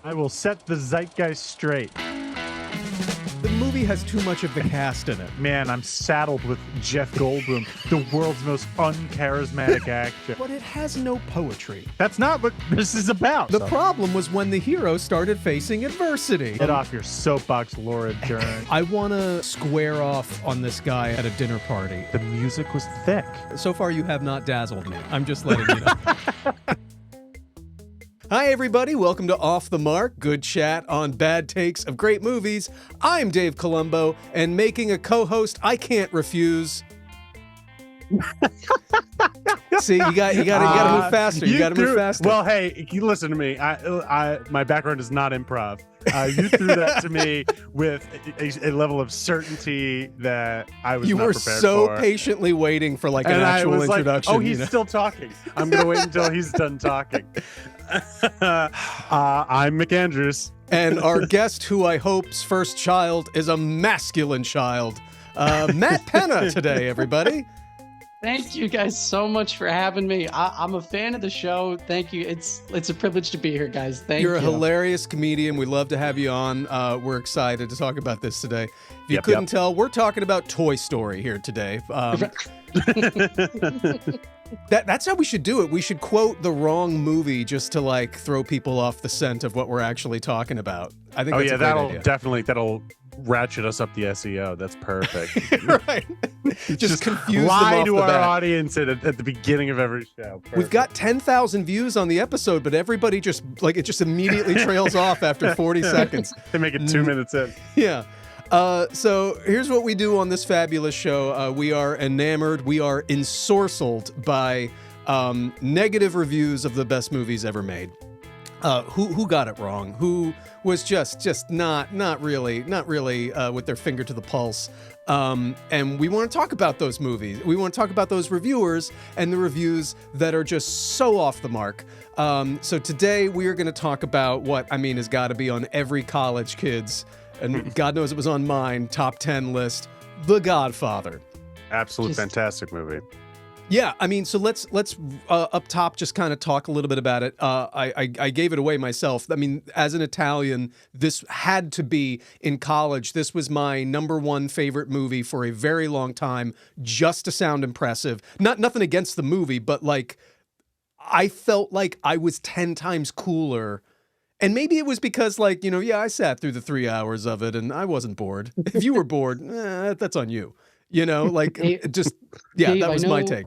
I will set the zeitgeist straight. The movie has too much of the cast in it. Man, I'm saddled with Jeff Goldblum, the world's most uncharismatic actor. But it has no poetry. That's not what this is about. The problem was when the hero started facing adversity. Get off your soapbox, Laura Dern. I want to square off on this guy at a dinner party. The music was thick. So far, you have not dazzled me. I'm just letting you know. Hi, everybody. Welcome to Off the Mark, good chat on bad takes of great movies. I'm Dave Columbo, and making a co-host I can't refuse. See, you got to move faster. You got to move faster. Well, hey, you listen to me. My background is not improv. You threw that to me with a level of certainty that I was not prepared for. You were so patiently waiting for like an actual introduction. Like, oh, he's still talking. I'm going to wait until he's done talking. I'm Mick Andrews. And our guest, who I hope's first child is a masculine child, Matt Pena today, everybody. Thank you guys so much for having me. I'm a fan of the show. Thank you. It's a privilege to be here, guys. Thank you. You're a hilarious comedian. We love to have you on. We're excited to talk about this today. If you couldn't tell, we're talking about Toy Story here today. That's how we should do it. We should quote the wrong movie just to like throw people off the scent of what we're actually talking about. I think that's a great idea. That'll ratchet us up the SEO. That's perfect. Right. Just confuse them lie off to the our bat. audience at the beginning of every show. Perfect. We've got 10,000 views on the episode, but everybody just immediately trails off after 40 seconds. They make it 2 minutes in. Yeah. So here's what we do on this fabulous show. We are enamored, we are ensorcelled by negative reviews of the best movies ever made. Who got it wrong? Who was just not really with their finger to the pulse? And we want to talk about those movies. We want to talk about those reviewers and the reviews that are just so off the mark. So today we are going to talk about what has got to be on every college kid's, and God knows it was on mine, top 10 list, The Godfather. Absolute fantastic movie. Yeah, so let's up top just kind of talk a little bit about it. I gave it away myself. As an Italian, this had to be in college. This was my number one favorite movie for a very long time, just to sound impressive. Nothing against the movie, but like I felt like I was 10 times cooler. And maybe it was because I sat through the 3 hours of it and I wasn't bored. If you were bored, that's on you. Dave, that was my take.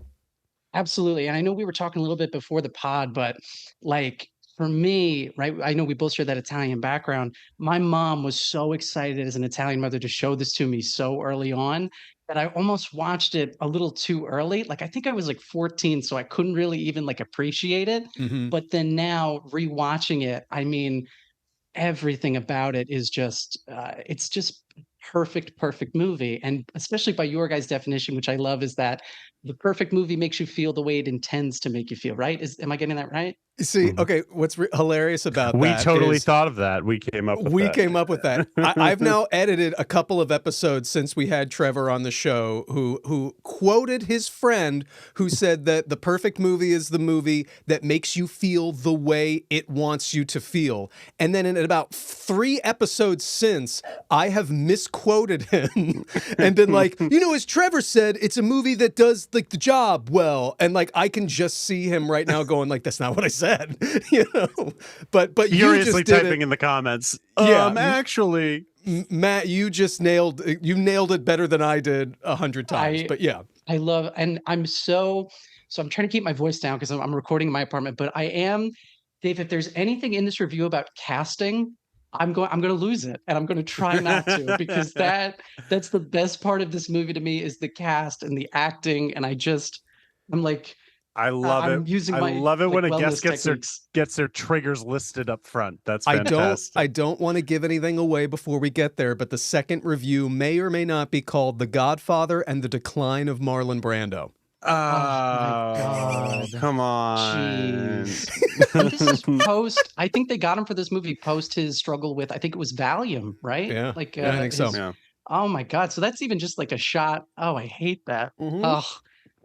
Absolutely. And I know we were talking a little bit before the pod, but like for me, right, I know we both share that Italian background. My mom was so excited as an Italian mother to show this to me so early on that I almost watched it a little too early. Like I think I was like 14, so I couldn't really even appreciate it. Mm-hmm. But then now rewatching it, everything about it is just, it's just perfect movie. And especially by your guys' definition, which I love, is that the perfect movie makes you feel the way it intends to make you feel, right? Am I getting that right? See, okay, what's hilarious about that we totally thought of that. We came up with that. I've now edited a couple of episodes since we had Trevor on the show who quoted his friend who said that the perfect movie is the movie that makes you feel the way it wants you to feel. And then in about 3 episodes since, I have misquoted him and been like, as Trevor said, it's a movie that does the job well. And I can just see him right now going that's not what I said. But furiously you just typing in the comments. Actually, Matt, you nailed it better than I did 100 times. But yeah, I love, and I'm so I'm trying to keep my voice down because I'm recording in my apartment. But I am, Dave. If there's anything in this review about casting, I'm going to lose it, and I'm going to try not to because that's the best part of this movie to me is the cast and the acting, and I'm like. I love it. I love it when a guest gets their triggers listed up front. That's fantastic. I don't want to give anything away before we get there, but the second review may or may not be called The Godfather and the Decline of Marlon Brando. Oh my God. Come on. Jeez. This is post, I think they got him for this movie post his struggle with, I think it was Valium, right? Yeah, I think so. Yeah. Oh my God. So that's even just a shot. Oh, I hate that. Mm-hmm. Oh,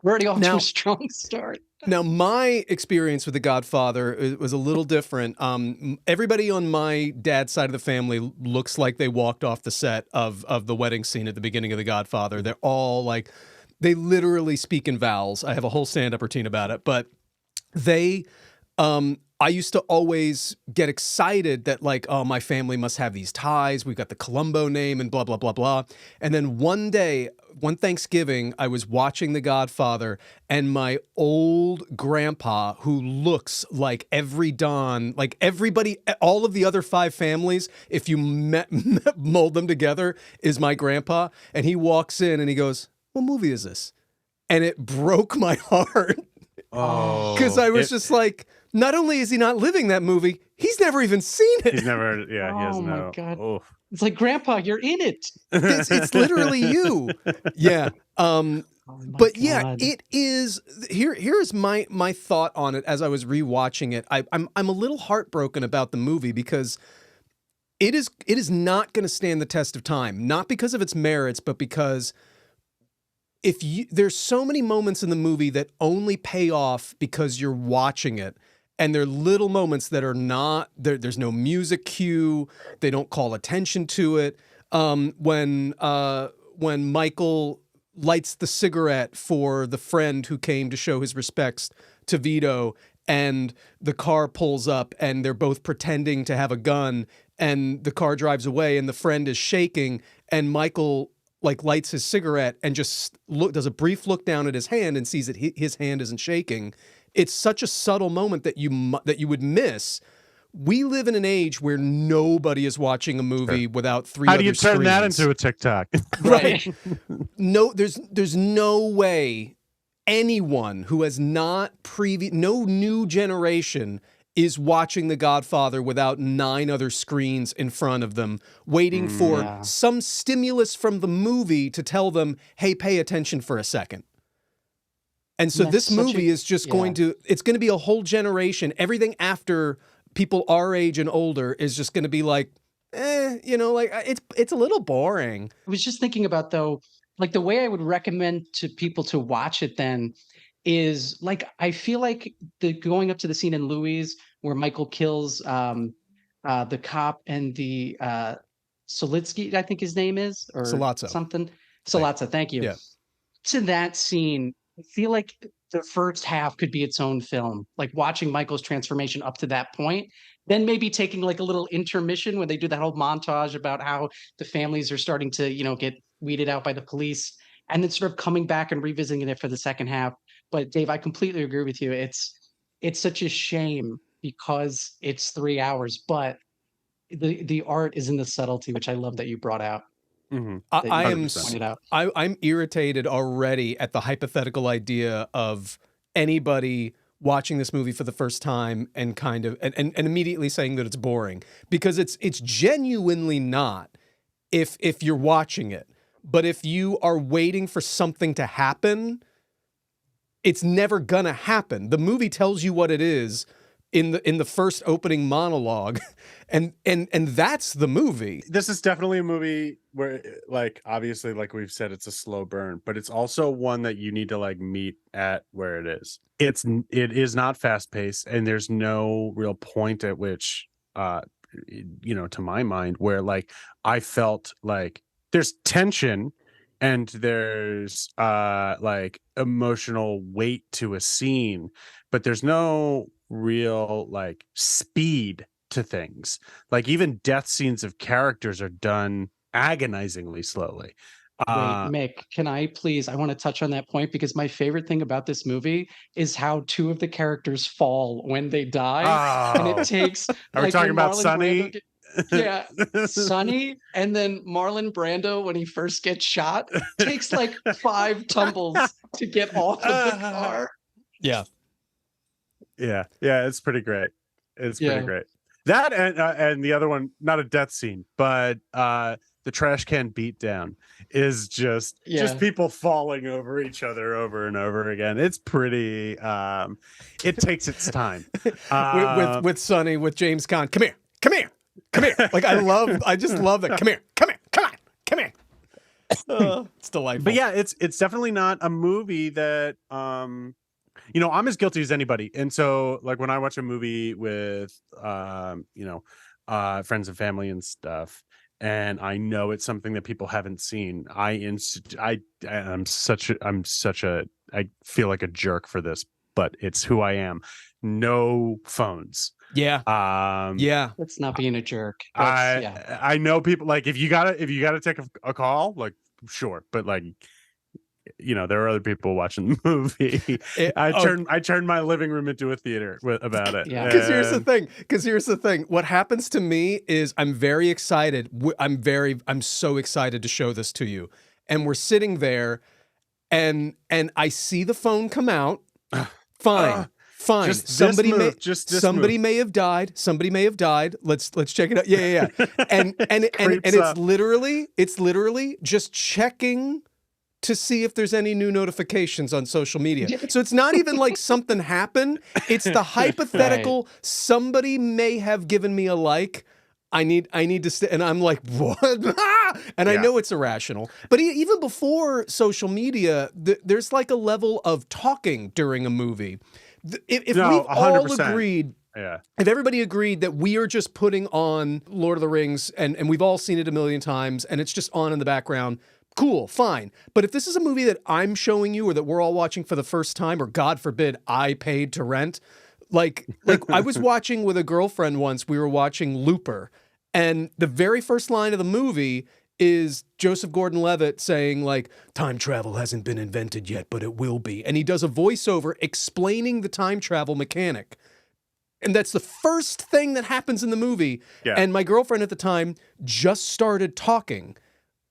we're already off to a strong start. Now, my experience with The Godfather was a little different. Everybody on my dad's side of the family looks like they walked off the set of the wedding scene at the beginning of The Godfather. They're all like, they literally speak in vowels. I have a whole stand-up routine about it, but they, I used to always get excited that like, oh, my family must have these ties. We've got the Columbo name and blah, blah, blah, blah. And then one day, one Thanksgiving, I was watching The Godfather, and my old grandpa, who looks like every Don, like everybody, all of the other 5 families, if you mold them together, is my grandpa. And he walks in and he goes, "What movie is this?" And it broke my heart. Oh, Because I was just like, not only is he not living that movie, he's never even seen it. He's never, yeah, he has Oh my no. God. Oh. It's like, Grandpa, you're in it. It's literally you. Yeah. Oh my But yeah, God. it is. Here's my thought on it as I was rewatching it. I'm a little heartbroken about the movie because it is not going to stand the test of time. Not because of its merits, but because there's so many moments in the movie that only pay off because you're watching it. And they're little moments that are not there. There's no music cue. They don't call attention to it. When Michael lights the cigarette for the friend who came to show his respects to Vito, and the car pulls up, and they're both pretending to have a gun, and the car drives away, and the friend is shaking, and Michael like lights his cigarette and just does a brief look down at his hand and sees that his hand isn't shaking. It's such a subtle moment that you would miss. We live in an age where nobody is watching a movie without 3 How other do you turn screens. that into a TikTok? Right. No, there's no way anyone who has not no new generation is watching The Godfather without 9 other screens in front of them, waiting for some stimulus from the movie to tell them, hey, pay attention for a second. And so this movie is just going to, it's going to be a whole generation. Everything after people our age and older is just going to be like, like it's a little boring. I was just thinking about, though, like the way I would recommend to people to watch it then is like, I feel like going up to the scene in Louis where Michael kills the cop and the Solitsky, I think his name is, or Sollozzo. something. Sollozzo, thank you. Yeah. To that scene, I feel like the first half could be its own film, like watching Michael's transformation up to that point, then maybe taking like a little intermission when they do that whole montage about how the families are starting to, get weeded out by the police, and then sort of coming back and revisiting it for the second half. But Dave, I completely agree with you. It's such a shame because it's 3 hours, but the art is in the subtlety, which I love that you brought out. Mm-hmm. I'm irritated already at the hypothetical idea of anybody watching this movie for the first time and kind of and immediately saying that it's boring, because it's genuinely not if you're watching it. But if you are waiting for something to happen, it's never gonna happen. The movie tells you what it is in the first opening monologue, and that's the movie. This is definitely a movie where, like, obviously, like we've said, it's a slow burn, but it's also one that you need to like meet at where it is. It is not fast paced, and there's no real point at which, to my mind, where like I felt like there's tension and there's like emotional weight to a scene, but there's no real like speed to things. Like even death scenes of characters are done agonizingly slowly. Wait, Mick, can I please? I want to touch on that point because my favorite thing about this movie is how 2 of the characters fall when they die, and it takes. Are we talking about Sonny? Yeah, Sonny, and then Marlon Brando when he first gets shot takes like 5 tumbles to get off of the car. Yeah. Yeah, it's pretty great. It's pretty great. That and the other one, not a death scene, but the trash can beatdown is just people falling over each other over and over again. It's pretty. It takes its time. with Sonny, with James Caan. Come here. Like I just love that. Come here. It's delightful. But yeah, it's definitely not a movie that You know, I'm as guilty as anybody. And so like when I watch a movie with friends and family and stuff, and I know it's something that people haven't seen, I feel like a jerk for this, but it's who I am. No phones. Yeah. Yeah. That's not being a jerk. That's, I know people, like, if you gotta take a call, like, sure, but like, you know, there are other people watching the movie. I turned my living room into a theater about it. Yeah. Because here's the thing. What happens to me is I'm very excited. I'm so excited to show this to you. And we're sitting there, and I see the phone come out. Fine. Fine. Somebody may have died. Somebody may have died. Let's check it out. Yeah. And it's literally just checking to see if there's any new notifications on social media. So it's not even like something happened. It's the hypothetical, right. Somebody may have given me a like. I need to and I'm like, what? And I know it's irrational. But even before social media, there's like a level of talking during a movie. If we've 100%. All agreed, if everybody agreed that we are just putting on Lord of the Rings and we've all seen it a million times and it's just on in the background, cool, fine. But if this is a movie that I'm showing you or that we're all watching for the first time, or God forbid I paid to rent, like I was watching with a girlfriend once, we were watching Looper, and the very first line of the movie is Joseph Gordon-Levitt saying, like, time travel hasn't been invented yet, but it will be. And he does a voiceover explaining the time travel mechanic. And that's the first thing that happens in the movie. Yeah. And my girlfriend at the time just started talking.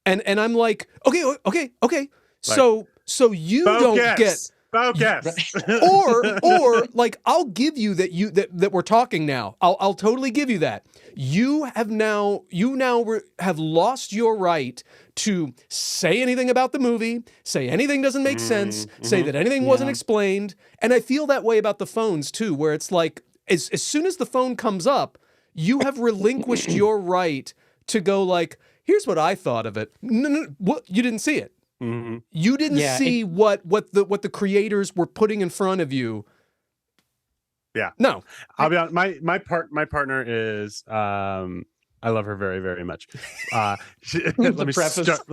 And I'm like, okay. Like, so you don't get focus. or like, I'll give you that we're talking now. I'll totally give you that. You now have lost your right to say anything about the movie, say anything doesn't make sense, say that anything wasn't explained. And I feel that way about the phones too, where it's like, as soon as the phone comes up, you have relinquished your right to go like, here's what I thought of it. No, what? You didn't see it. Mm-hmm. You didn't see what the creators were putting in front of you. Yeah. No. I'll be honest. My partner is I love her very, very much. Let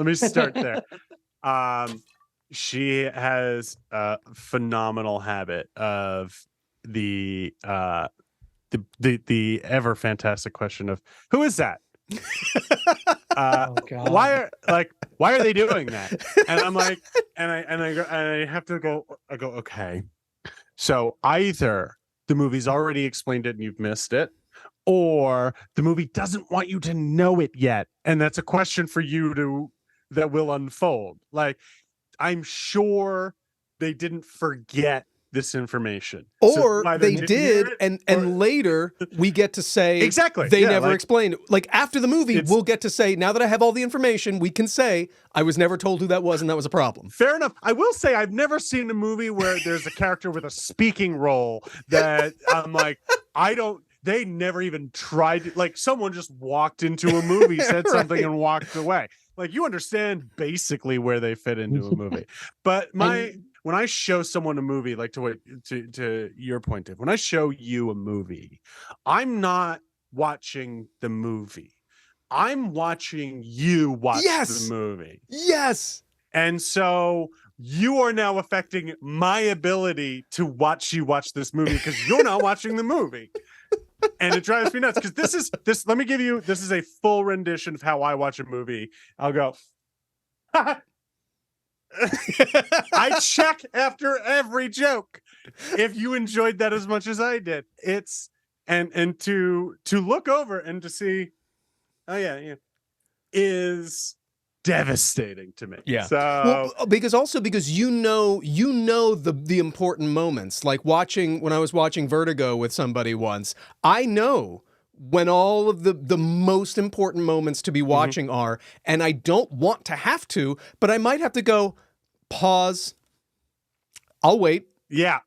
me start there. She has a phenomenal habit of the ever fantastic question of, who is that? Oh, God. Why are they doing that? And I'm like, and I have to go. I go, okay. So either the movie's already explained it and you've missed it, or the movie doesn't want you to know it yet, and that's a question for you that will unfold. Like, I'm sure they didn't forget this information, or they did, and later we get to say exactly they never explained it. Like, after the movie, we'll get to say, now that I have all the information, we can say I was never told who that was, and that was a problem. Fair enough. I will say I've never seen a movie where there's a character with a speaking role that I'm like, they never even tried to, like, someone just walked into a movie, said something and walked away. Like, you understand basically where they fit into a movie. But when I show someone a movie, like to your point, Dave, when I show you a movie, I'm not watching the movie. I'm watching you watch the movie. Yes. And so you are now affecting my ability to watch you watch this movie because you're not watching the movie. And it drives me nuts because this is a full rendition of how I watch a movie. I'll go, I check after every joke. If you enjoyed that as much as I did, it's and to look over and to see, oh yeah, is devastating to me. Yeah. So because you know the important moments. Like when I was watching Vertigo with somebody once, I know when all of the most important moments to be watching are, and I don't want to have to, but I might have to go, pause, I'll wait. Yeah.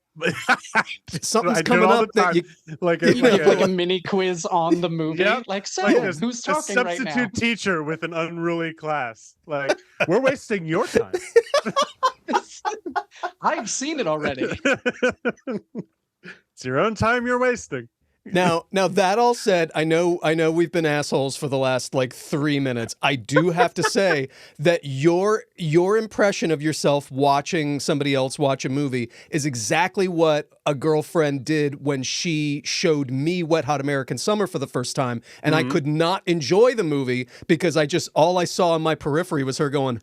Something's coming up that like a mini quiz on the movie. Yep. Like, so like who's talking right now? A substitute teacher with an unruly class. Like, we're wasting your time. I've seen it already. It's your own time you're wasting. Now that all said, I know we've been assholes for the last like 3 minutes. I do have to say that your impression of yourself watching somebody else watch a movie is exactly what a girlfriend did when she showed me Wet Hot American Summer for the first time, and I could not enjoy the movie because all I saw in my periphery was her going,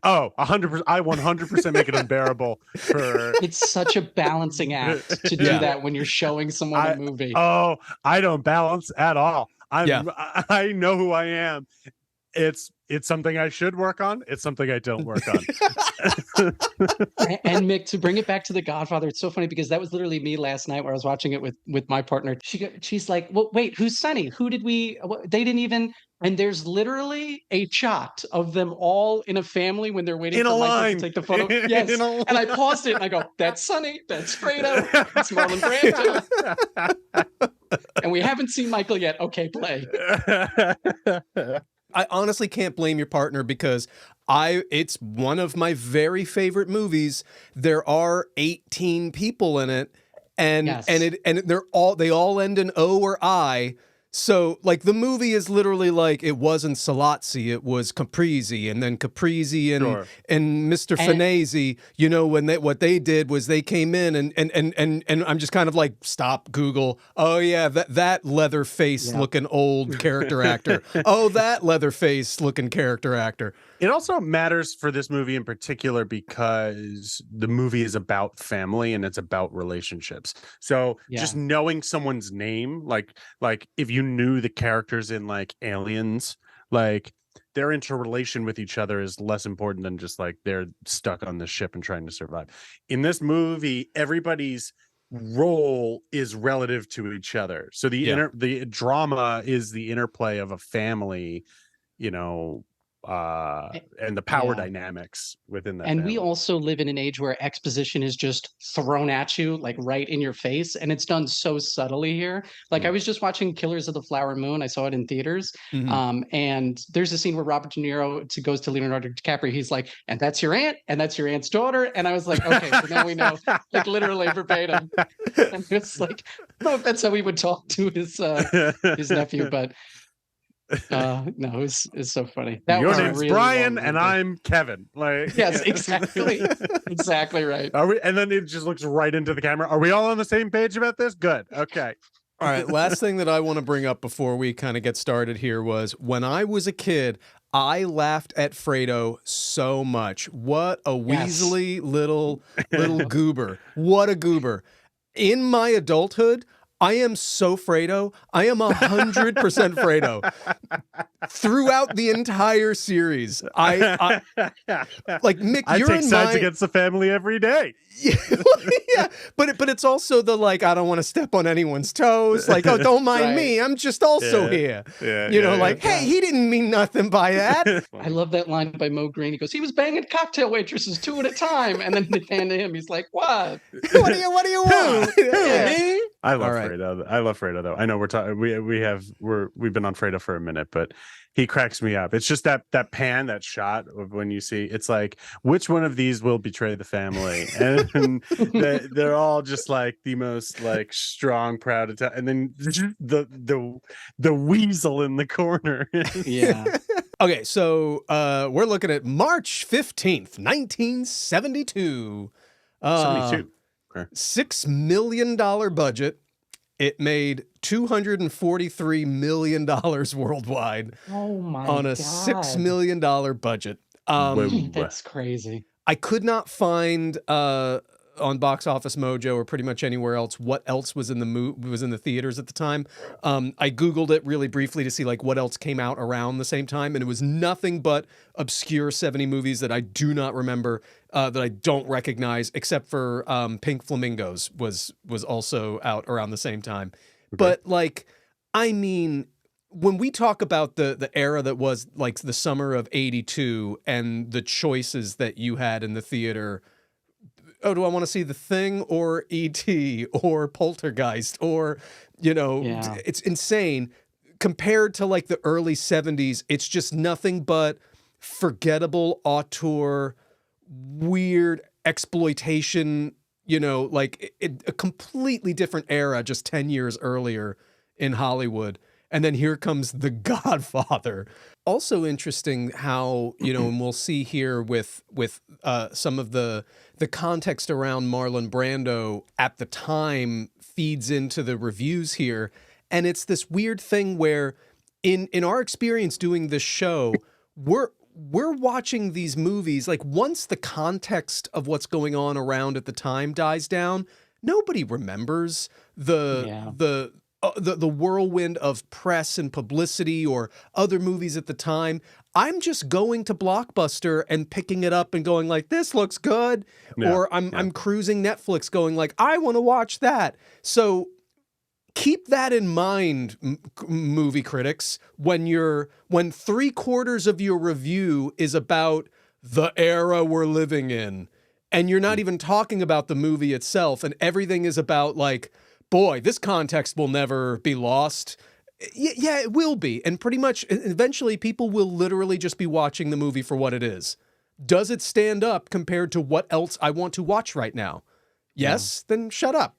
Oh, 100%. I 100% make it unbearable for. It's such a balancing act to do that when you're showing someone a movie. Oh, I don't balance at all. I know who I am. It's something I should work on. It's something I don't work on. And Mick, to bring it back to The Godfather, it's so funny because that was literally me last night where I was watching it with my partner. She's like, well, wait, who's Sonny? Who did they didn't even. And there's literally a shot of them all in a family when they're waiting for Michael to take the photo. Yes. And I paused it and I go, that's Sonny, that's Fredo, that's Marlon Brando. And we haven't seen Michael yet. Okay, play. I honestly can't blame your partner because it's one of my very favorite movies. There are 18 people in it, and they all end in O or I. So like the movie is literally like it wasn't Salazzi, it was Caprese, and then Caprese and Mr. Finesi. You know, what they did was they came in and I'm just kind of like, stop, Google. Oh yeah, that leather face looking old character actor. Oh, that leather face looking character actor. It also matters for this movie in particular because the movie is about family and it's about relationships. So just knowing someone's name, like if you knew the characters in like Aliens, like their interrelation with each other is less important than just like they're stuck on the ship and trying to survive. In this movie, everybody's role is relative to each other. So the drama is the interplay of a family, you know, and the power dynamics within that. And family. we also live in an age where exposition is just thrown at you, like right in your face, and it's done so subtly here. Like I was just watching Killers of the Flower Moon. I saw it in theaters, and there's a scene where Robert De Niro goes to Leonardo DiCaprio. He's like, "And that's your aunt, and that's your aunt's daughter." And I was like, "Okay, so now we know," like literally verbatim. And it's like, I don't know if that's how he would talk to his nephew, but. No, it's so funny. Your name's really Brian and I'm Kevin. Like yes, exactly. Exactly right. Are we? And then it just looks right into the camera. Are we all on the same page about this? Good. Okay. All right. Last thing that I want to bring up before we kind of get started here was when I was a kid, I laughed at Fredo so much. What a weaselly little goober. What a goober. In my adulthood, I am so Fredo. I am 100% Fredo. Throughout the entire series, I like Mick. I take sides against the family every day. Yeah, but it's also the like I don't want to step on anyone's toes. Like, oh, don't mind me. I'm just also here. You know, hey, he didn't mean nothing by that. I love that line by Mo Green. He goes, he was banging cocktail waitresses 2 at a time, and then they pan to him. He's like, what? What do you want? Me? I love Fredo. I love Fredo though. I know we're talking. We've been on Fredo for a minute, but he cracks me up. It's just that pan, that shot of when you see. It's like which one of these will betray the family, and they're all just like the most like strong, proud, and then the weasel in the corner. Yeah. Okay, so we're looking at March 15th, 1972. 72. $6 million budget. It made $243 million worldwide. Oh my on a God. $6 million budget. That's crazy. I could not find on Box Office Mojo or pretty much anywhere else what else was in the theaters at the time. I Googled it really briefly to see like what else came out around the same time, and it was nothing but obscure 70 movies that I do not remember, that I don't recognize, except for Pink Flamingos was also out around the same time. Okay. But like, I mean, when we talk about the era that was like the summer of '82 and the choices that you had in the theater. Oh, do I want to see The Thing or E.T. or Poltergeist or, you know, It's insane. Compared to like the early 70s, it's just nothing but forgettable auteur weird exploitation, like a completely different era just 10 years earlier in Hollywood. And then here comes The Godfather. Also interesting how, and we'll see here with some of the context around Marlon Brando at the time feeds into the reviews here. And it's this weird thing where in our experience doing this show, we're watching these movies, like once the context of what's going on around at the time dies down, nobody remembers the whirlwind of press and publicity or other movies at the time. I'm just going to Blockbuster and picking it up and going like, this looks good. Yeah, or I'm cruising Netflix going like, I want to watch that. So keep that in mind, movie critics, when 3/4 of your review is about the era we're living in, and you're not even talking about the movie itself, and everything is about like, boy, this context will never be lost. Yeah, it will be. And pretty much eventually people will literally just be watching the movie for what it is. Does it stand up compared to what else I want to watch right now? Yes, then shut up,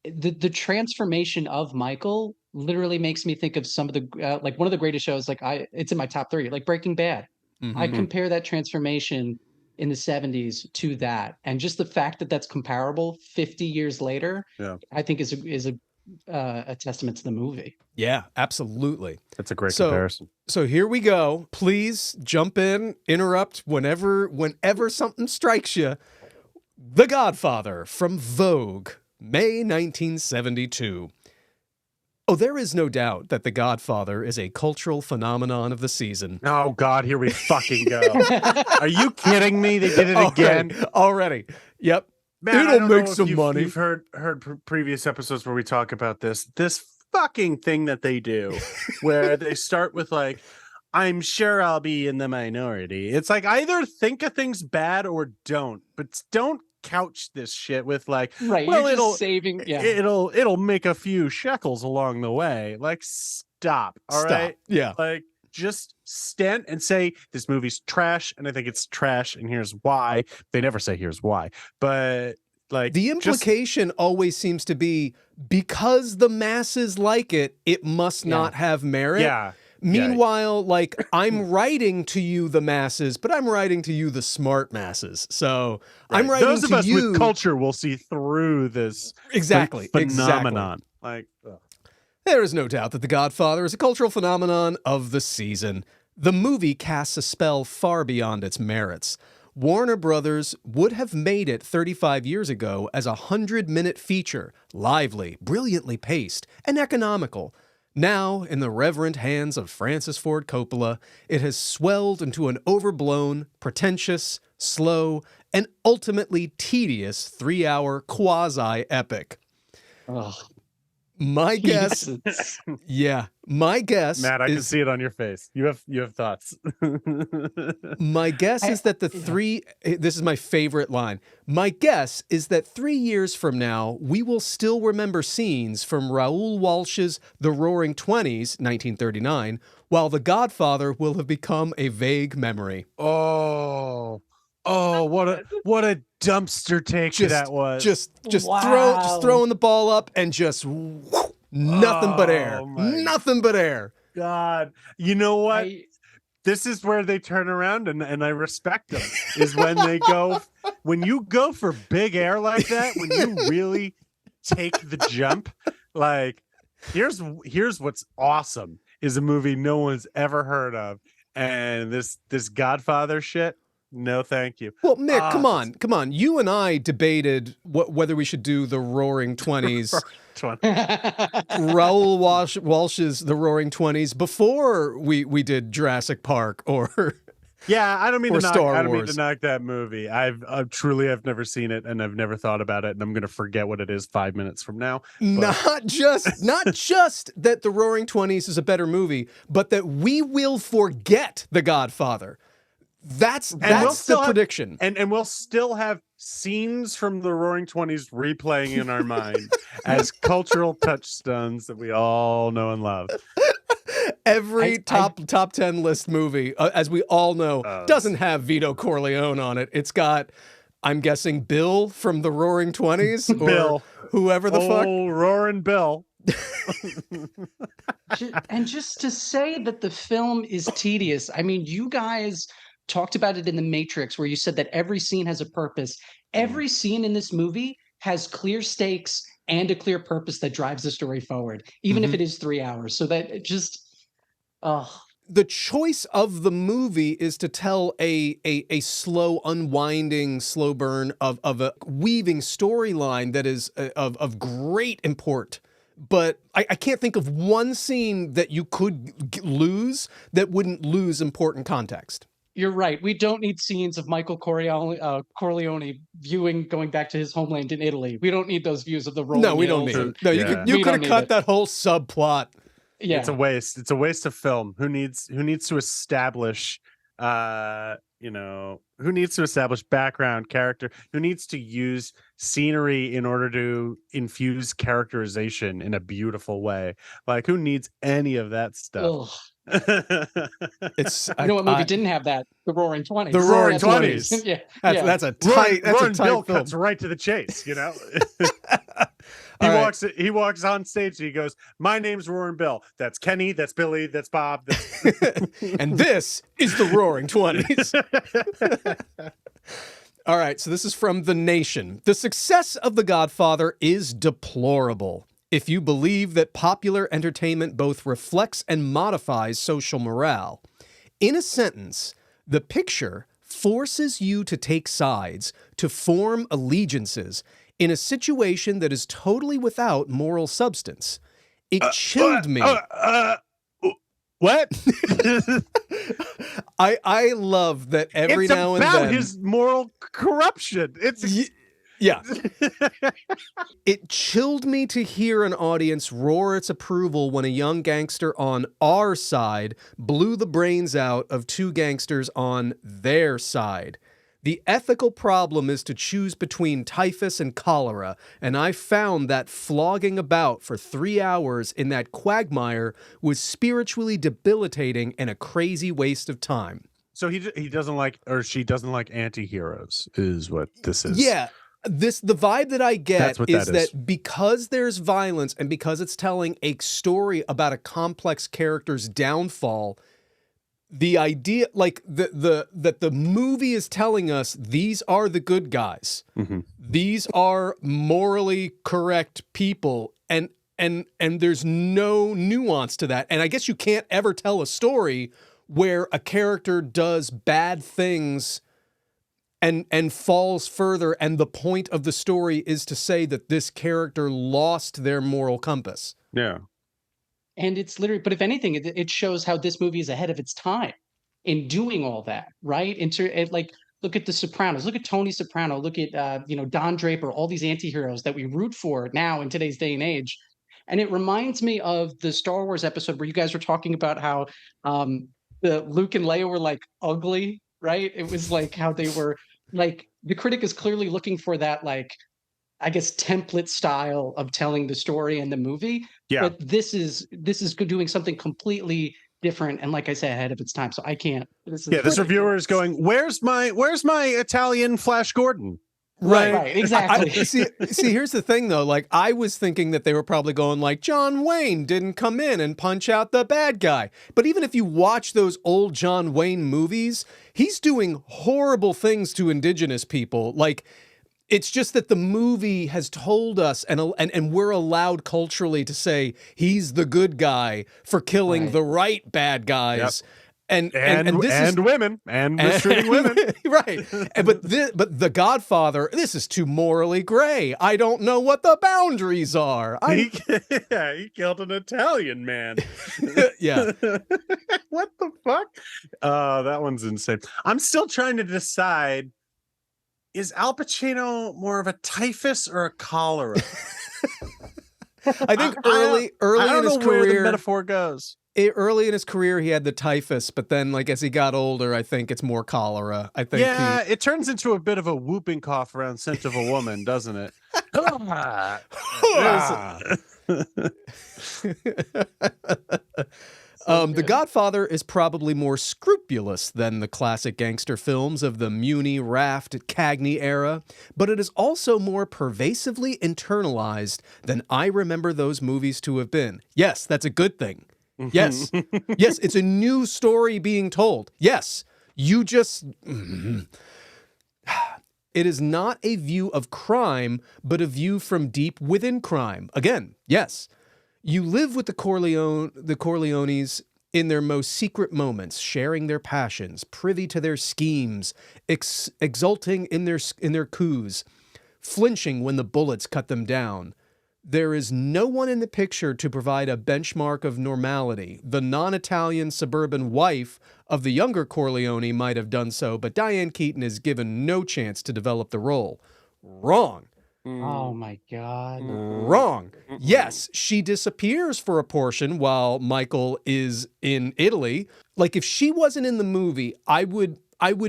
The transformation of Michael literally makes me think of some of the like one of the greatest shows. Like it's in my top 3, like Breaking Bad. Mm-hmm. I compare that transformation in the 70s to that, and just the fact that that's comparable 50 years later, I think is a testament to the movie. Yeah, absolutely. That's a great comparison. So here we go. Please jump in, interrupt whenever something strikes you. The Godfather from Vogue, May 1972. Oh, there is no doubt that The Godfather is a cultural phenomenon of the season. Oh, God, here we fucking go. Are you kidding me? They did it again. Already. Yep. Man, it'll make some money. You've heard previous episodes where we talk about this fucking thing that they do, where they start with like, I'm sure I'll be in the minority. It's like, either think a thing's bad or don't, but don't couch this shit with like, right, well, you're just saving, it'll make a few shekels along the way. Like, stop. All right, yeah, like just stand and say this movie's trash, and I think it's trash, and here's why. They never say here's why, but like the implication always seems to be because the masses like it, it must not have merit. Yeah. Meanwhile, like, I'm writing to you, the masses, but I'm writing to you, the smart masses. So I'm writing those of to us you. With culture will see through this phenomenon. Like, there is no doubt that The Godfather is a cultural phenomenon of the season. The movie casts a spell far beyond its merits. Warner Brothers would have made it 35 years ago as a 100-minute feature, lively, brilliantly paced, and economical. Now, in the reverent hands of Francis Ford Coppola, it has swelled into an overblown, pretentious, slow, and ultimately tedious 3-hour quasi-epic. Oh. My guess, my guess, Matt, I can see it on your face. You have thoughts. My guess is that this is my favorite line. My guess is that 3 years from now, we will still remember scenes from Raoul Walsh's The Roaring Twenties, 1939, while The Godfather will have become a vague memory. Oh, what a dumpster take that was. Just throwing the ball up and just nothing but air. Nothing but air. God. You know what? This is where they turn around and I respect them. Is when you go for big air like that, when you really take the jump, like here's what's awesome is a movie no one's ever heard of. And this Godfather shit. No, thank you. Well, Mick, come on. You and I debated whether we should do the Roaring Twenties, Raoul Walsh's The Roaring Twenties before we did Jurassic Park or I don't mean to knock that movie. I've never seen it and I've never thought about it, and I'm gonna forget what it is 5 minutes from now. Not just that The Roaring Twenties is a better movie, but that we will forget The Godfather. That's the prediction. And we'll still have scenes from the Roaring Twenties replaying in our mind as cultural touchstones that we all know and love. Every top 10 list movie, as we all know, doesn't have Vito Corleone on it. It's got, I'm guessing, Bill from the Roaring Twenties, or Bill. whoever the fuck. Oh, Roaring Bill. And just to say that the film is tedious, I mean, you guys talked about it in The Matrix, where you said that every scene has a purpose. Every scene in this movie has clear stakes and a clear purpose that drives the story forward, even if it is 3 hours. So that it just, the choice of the movie is to tell a slow, unwinding, slow burn of a weaving storyline that is of great import. But I can't think of one scene that you could lose that wouldn't lose important context. You're right. We don't need scenes of Michael Corleone going back to his homeland in Italy. We don't need those views of the rolling. No, we don't need it. No, you could have cut that whole subplot. Yeah, it's a waste. It's a waste of film. Who needs to establish who needs to establish background, character, who needs to use scenery in order to infuse characterization in a beautiful way? Like, who needs any of that stuff? You know what movie didn't have that? The Roaring Twenties. The Roaring Twenties. Yeah, that's a tight Roaring Bill film. cuts right to the chase. You know. He walks on stage and he goes, "My name's Roaring Bill. That's Kenny. That's Billy. That's Bob. And this is the Roaring Twenties." All right, so this is from The Nation. The success of The Godfather is deplorable. If you believe that popular entertainment both reflects and modifies social morale. In a sentence, the picture forces you to take sides, to form allegiances, in a situation that is totally without moral substance. It chilled me. What? I love that every now and then. It's about his moral corruption. Yeah. It chilled me to hear an audience roar its approval when a young gangster on our side blew the brains out of two gangsters on their side. The ethical problem is to choose between typhus and cholera, and I found that flogging about for 3 hours in that quagmire was spiritually debilitating and a crazy waste of time. So he doesn't like, or she doesn't like anti-heroes, is what this is. Yeah. The vibe that I get is that because there's violence and because it's telling a story about a complex character's downfall, the idea, like that the movie is telling us these are the good guys. Mm-hmm. These are morally correct people, and there's no nuance to that. And I guess you can't ever tell a story where a character does bad things and falls further, and the point of the story is to say that this character lost their moral compass. Yeah. And it's literally, but if anything, it shows how this movie is ahead of its time in doing all that, right? Like, look at The Sopranos, look at Tony Soprano, look at Don Draper, all these anti-heroes that we root for now in today's day and age. And it reminds me of the Star Wars episode where you guys were talking about how the Luke and Leia were like ugly, right? It was like how they were like, the critic is clearly looking for that, like, I guess, template style of telling the story in the movie. Yeah. But this is doing something completely different, and like I said, ahead of its time. So I can't. This reviewer is going, "Where's my Italian Flash Gordon?" Right, exactly. See, here's the thing though. Like, I was thinking that they were probably going like, John Wayne didn't come in and punch out the bad guy. But even if you watch those old John Wayne movies, he's doing horrible things to indigenous people. Like, it's just that the movie has told us, and we're allowed culturally to say he's the good guy for killing the right bad guys. Yep. And women and mistreating women, right? But the Godfather, this is too morally gray. I don't know what the boundaries are. He killed an Italian man. Yeah, what the fuck? That one's insane. I'm still trying to decide: is Al Pacino more of a typhus or a cholera? I think early in his career, where the metaphor goes. Early in his career, he had the typhus, but then, like, as he got older, I think it's more cholera. I think it turns into a bit of a whooping cough around scent of a woman, doesn't it? So The good. Godfather is probably more scrupulous than the classic gangster films of the Muni, Raft, Cagney era, but it is also more pervasively internalized than I remember those movies to have been. Yes, that's a good thing. Yes. Yes, it's a new story being told. Yes, you just... It is not a view of crime, but a view from deep within crime. Again, yes. You live with the Corleones in their most secret moments, sharing their passions, privy to their schemes, exulting in their coups, flinching when the bullets cut them down. There is no one in the picture to provide a benchmark of normality. The non-Italian suburban wife of the younger Corleone might have done so, but Diane Keaton is given no chance to develop the role. Wrong. Oh my God. Wrong. Yes, she disappears for a portion while Michael is in Italy. Like, if she wasn't in the movie, I would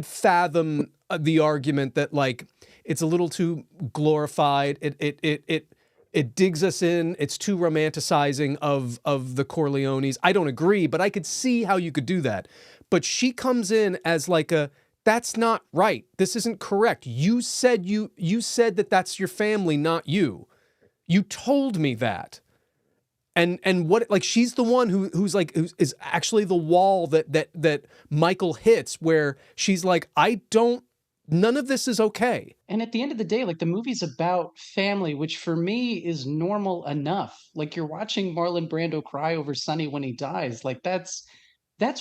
fathom the argument that, like, it's a little too glorified. It digs us in. It's too romanticizing of the Corleones. I don't agree, but I could see how you could do that. But she comes in as like that's not right. This isn't correct. You said that that's your family, not you. You told me that. And what, like, she's the one who's is actually the wall that Michael hits, where she's like, none of this is okay. And at the end of the day, like, the movie's about family, which for me is normal enough. Like, you're watching Marlon Brando cry over Sonny when he dies. Like, that's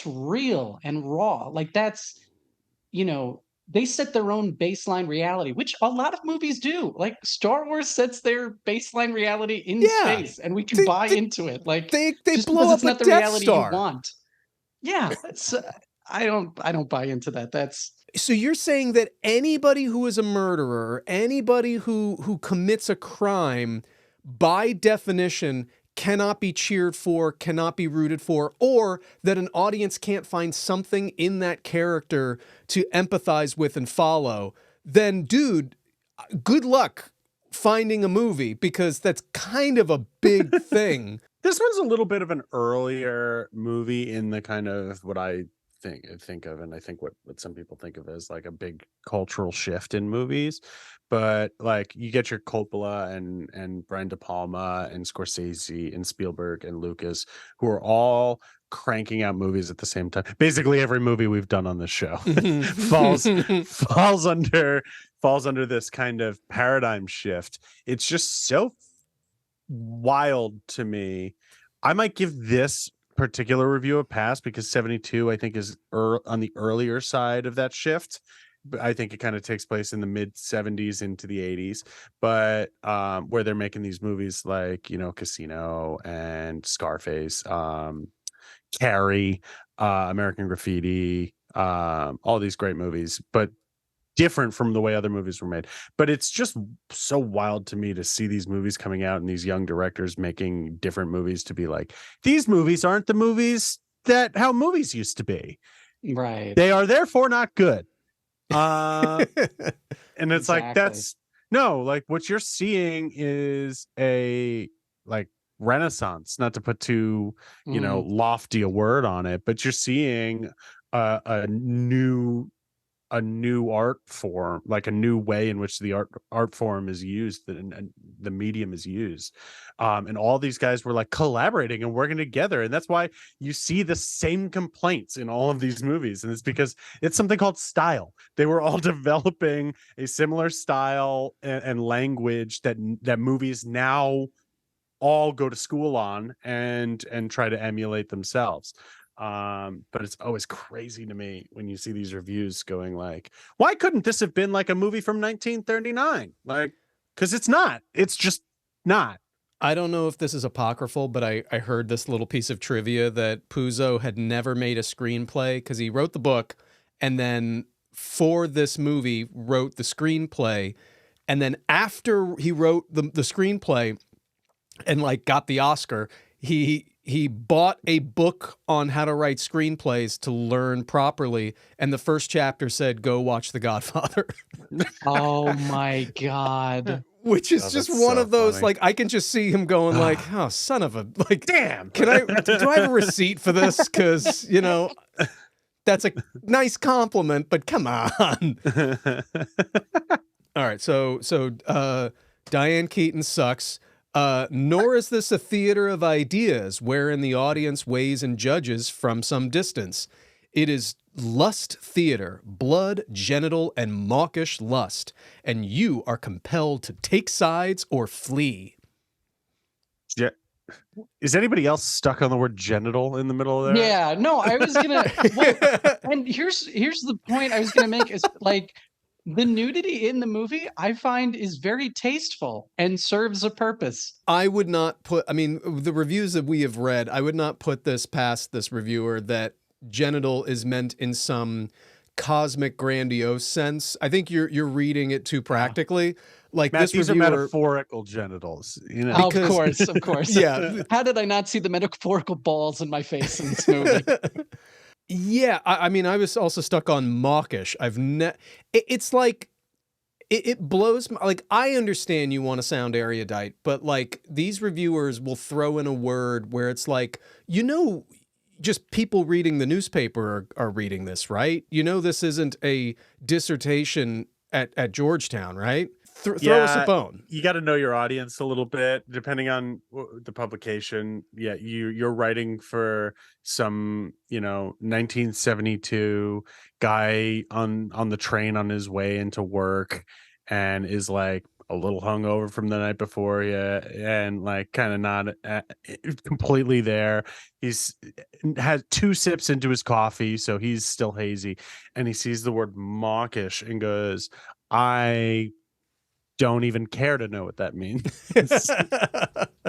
real and raw. Like, that's, they set their own baseline reality, which a lot of movies do. Like, Star Wars sets their baseline reality in space, and we can buy into it. Like, they just blow because it's up not a the Death reality Star. you want. Yeah, it's I don't buy into that. That's So you're saying that anybody who is a murderer, anybody who commits a crime, by definition, cannot be cheered for, cannot be rooted for, or that an audience can't find something in that character to empathize with and follow, then, dude, good luck finding a movie, because that's kind of a big thing. This one's a little bit of an earlier movie in the kind of what I think of, and I think what some people think of as like a big cultural shift in movies. But like, you get your Coppola and Brian De Palma and Scorsese and Spielberg and Lucas, who are all cranking out movies at the same time. Basically every movie we've done on this show falls under this kind of paradigm shift. It's just so wild to me. I might give this particular review a pass because 72 I think is on the earlier side of that shift. But I think it kind of takes place in the mid 70s into the 80s, but where they're making these movies like, Casino and Scarface, Carrie, American Graffiti, all these great movies, but different from the way other movies were made. But it's just so wild to me to see these movies coming out and these young directors making different movies, to be like, these movies aren't the movies that how movies used to be. right. They are therefore not good. And it's like, like what you're seeing is a like renaissance, not to put too lofty a word on it, but you're seeing a new art form, like a new way in which the art form is used and the medium is used. And all these guys were like collaborating and working together. And that's why you see the same complaints in all of these movies. And it's because it's something called style. They were all developing a similar style and language that movies now all go to school on and try to emulate themselves. But it's always crazy to me when you see these reviews going like, why couldn't this have been like a movie from 1939? Like, because it's just not. I don't know if this is apocryphal, but I heard this little piece of trivia that Puzo had never made a screenplay because he wrote the book and then for this movie wrote the screenplay. And then after he wrote the screenplay and like got the Oscar, he bought a book on how to write screenplays to learn properly. And the first chapter said, go watch The Godfather. Oh my God. which is Oh, just that's one so of those, funny. like, I can just see him going like, oh, son of a, like, Damn. do I have a receipt for this? Because, you know, that's a nice compliment, but come on. All right, so Diane Keaton sucks. Nor is this a theater of ideas wherein the audience weighs and judges from some distance. It is lust theater, blood, genital, and mawkish lust, and you are compelled to take sides or flee. Yeah. Is anybody else stuck on the word genital in the middle of there? Yeah, no, I was gonna. Well, and here's the point I was gonna make is like the nudity in the movie I find is very tasteful and serves a purpose. I would not put, I mean, the reviews that we have read, I would not put this past this reviewer that genital is meant in some cosmic grandiose sense. I think you're reading it too practically. Like Matt, this these reviewer, are metaphorical genitals. You know, Of course, of course. yeah. How did I not see the metaphorical balls in my face in this movie? Yeah, I mean, I was also stuck on mawkish. It's like it blows my, like, I understand you want to sound erudite, but like these reviewers will throw in a word where it's like, you know, just people reading the newspaper are reading this, right? You know, this isn't a dissertation at Georgetown, right? Throw us a bone. You got to know your audience a little bit, depending on the publication. Yeah, you're writing for some, 1972 guy on the train on his way into work, and is like a little hungover from the night before, and like kind of not completely there. He's has 2 sips into his coffee, so he's still hazy, and he sees the word mawkish and goes, I don't even care to know what that means.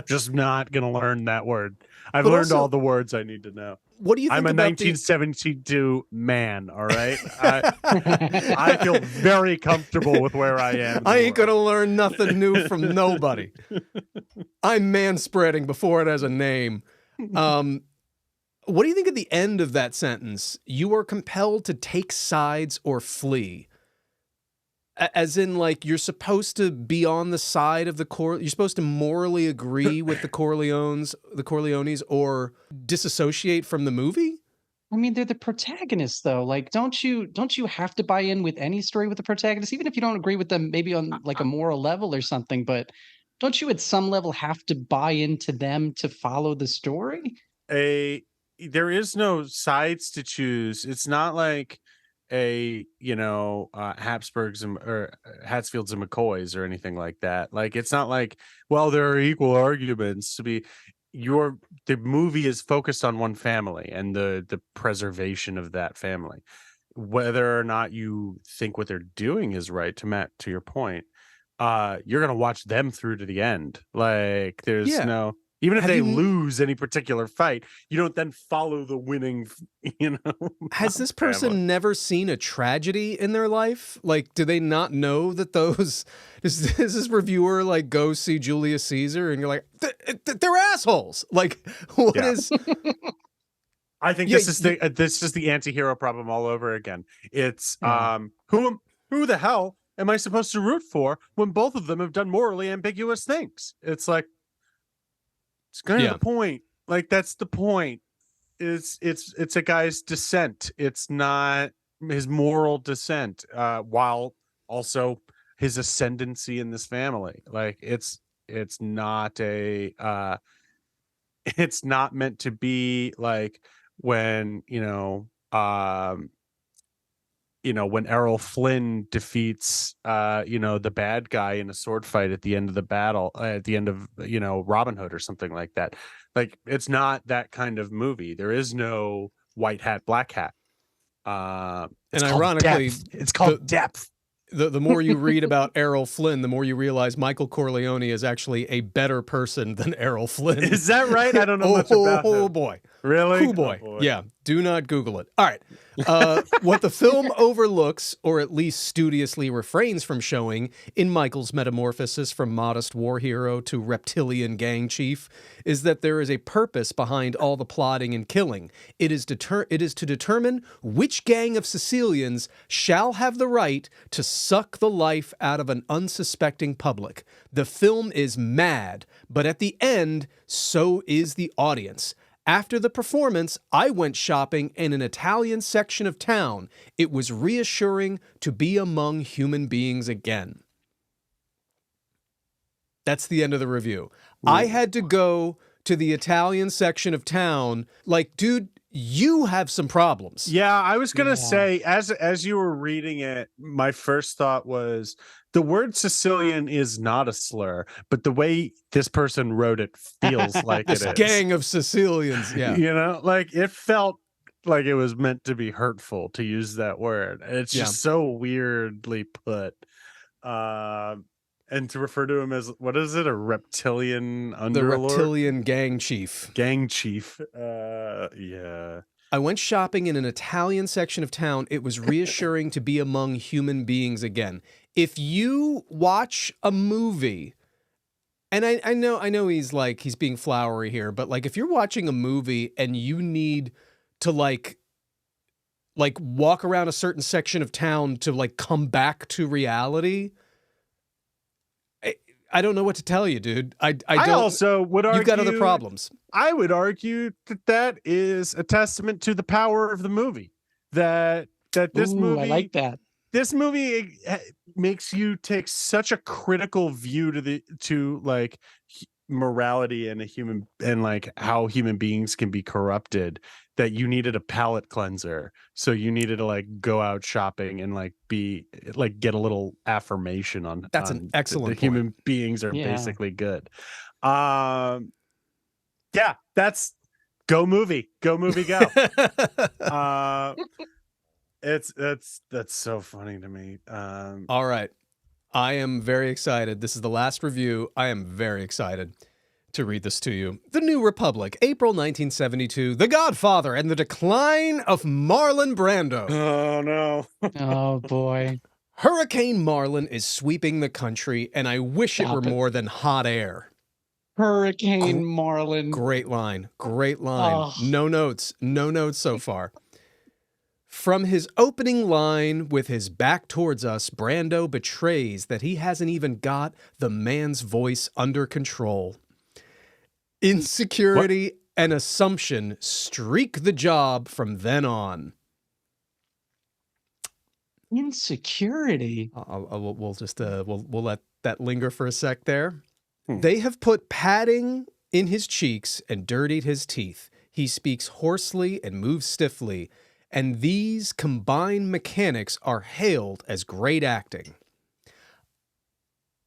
Just not gonna learn that word. I've learned also, all the words I need to know. What do you think I'm a about 1972 man, all right? I feel very comfortable with where I am. I ain't gonna learn nothing new from nobody. I'm man-spreading before it has a name. What do you think of the end of that sentence? You are compelled to take sides or flee. As in, like, you're supposed to be on the side of you're supposed to morally agree with the Corleones, or disassociate from the movie? I mean, they're the protagonists, though. Like, don't you have to buy in with any story with the protagonist, even if you don't agree with them, maybe on like a moral level or something? But don't you, at some level, have to buy into them to follow the story? There is no sides to choose. It's not like Habsburgs or Hatsfields and McCoys or anything like that. Like, it's not like, well, there are equal arguments to be. The movie is focused on one family and the preservation of that family. Whether or not you think what they're doing is right, to your point, you're gonna watch them through to the end. Like, there's no, even if they lose any particular fight, you don't then follow the winning, Has this person never seen a tragedy in their life? Like, do they not know that does this reviewer like go see Julius Caesar and you're like, they're assholes? Like, what is? I think this is the anti-hero problem all over again. It's who the hell am I supposed to root for when both of them have done morally ambiguous things? It's like, it's kind of the point. Like, that's the point. It's a guy's descent. It's not his moral descent, while also his ascendancy in this family. Like, it's not it's not meant to be like when when Errol Flynn defeats the bad guy in a sword fight at the end of the battle, at the end of Robin Hood or something like that. Like, it's not that kind of movie. There is no white hat, black hat. And ironically, it's called depth. The more you read about Errol Flynn, the more you realize Michael Corleone is actually a better person than Errol Flynn. Is that right? I don't know much about him. Oh boy. Really? Cool boy. Yeah, do not Google it. All right. What the film overlooks, or at least studiously refrains from showing, in Michael's metamorphosis from modest war hero to reptilian gang chief, is that there is a purpose behind all the plotting and killing. It is to determine which gang of Sicilians shall have the right to suck the life out of an unsuspecting public. The film is mad, but at the end, so is the audience. After the performance, I went shopping in an Italian section of town. It was reassuring to be among human beings again. That's the end of the review. Ooh. I had to go to the Italian section of town. Like, dude, you have some problems. Yeah, I was going to say, as you were reading it, my first thought was the word Sicilian is not a slur, but the way this person wrote it feels like it is. Gang of Sicilians, yeah. You know, like it felt like it was meant to be hurtful to use that word. It's just so weirdly put. And to refer to him as, what is it, a reptilian underlord? The reptilian gang chief. Gang chief. Yeah. I went shopping in an Italian section of town. It was reassuring to be among human beings again. If you watch a movie, and I know he's being flowery here, but like if you're watching a movie and you need to like walk around a certain section of town to like come back to reality, I don't know what to tell you, dude. I also would argue you've got other problems. I would argue that is a testament to the power of the movie. That this movie, I like that. This movie makes you take such a critical view to like morality and like how human beings can be corrupted, that you needed a palate cleanser. So you needed to like go out shopping and like get a little affirmation on that's an excellent the human beings are basically good. Yeah, that's go movie go. That's so funny to me. All right. I am very excited. This is the last review. I am very excited to read this to you. The New Republic, April 1972, The Godfather and the Decline of Marlon Brando. Oh, no. Oh, boy. Hurricane Marlon is sweeping the country, and I wish it were more than hot air. Hurricane Marlon. Great line. Great line. Oh. No notes so far. From his opening line, with his back towards us, Brando betrays that he hasn't even got the man's voice under control. Insecurity and assumption streak the job from then on. Insecurity? We'll let that linger for a sec there. They have put padding in his cheeks and dirtied his teeth. He speaks hoarsely and moves stiffly. And these combined mechanics are hailed as great acting.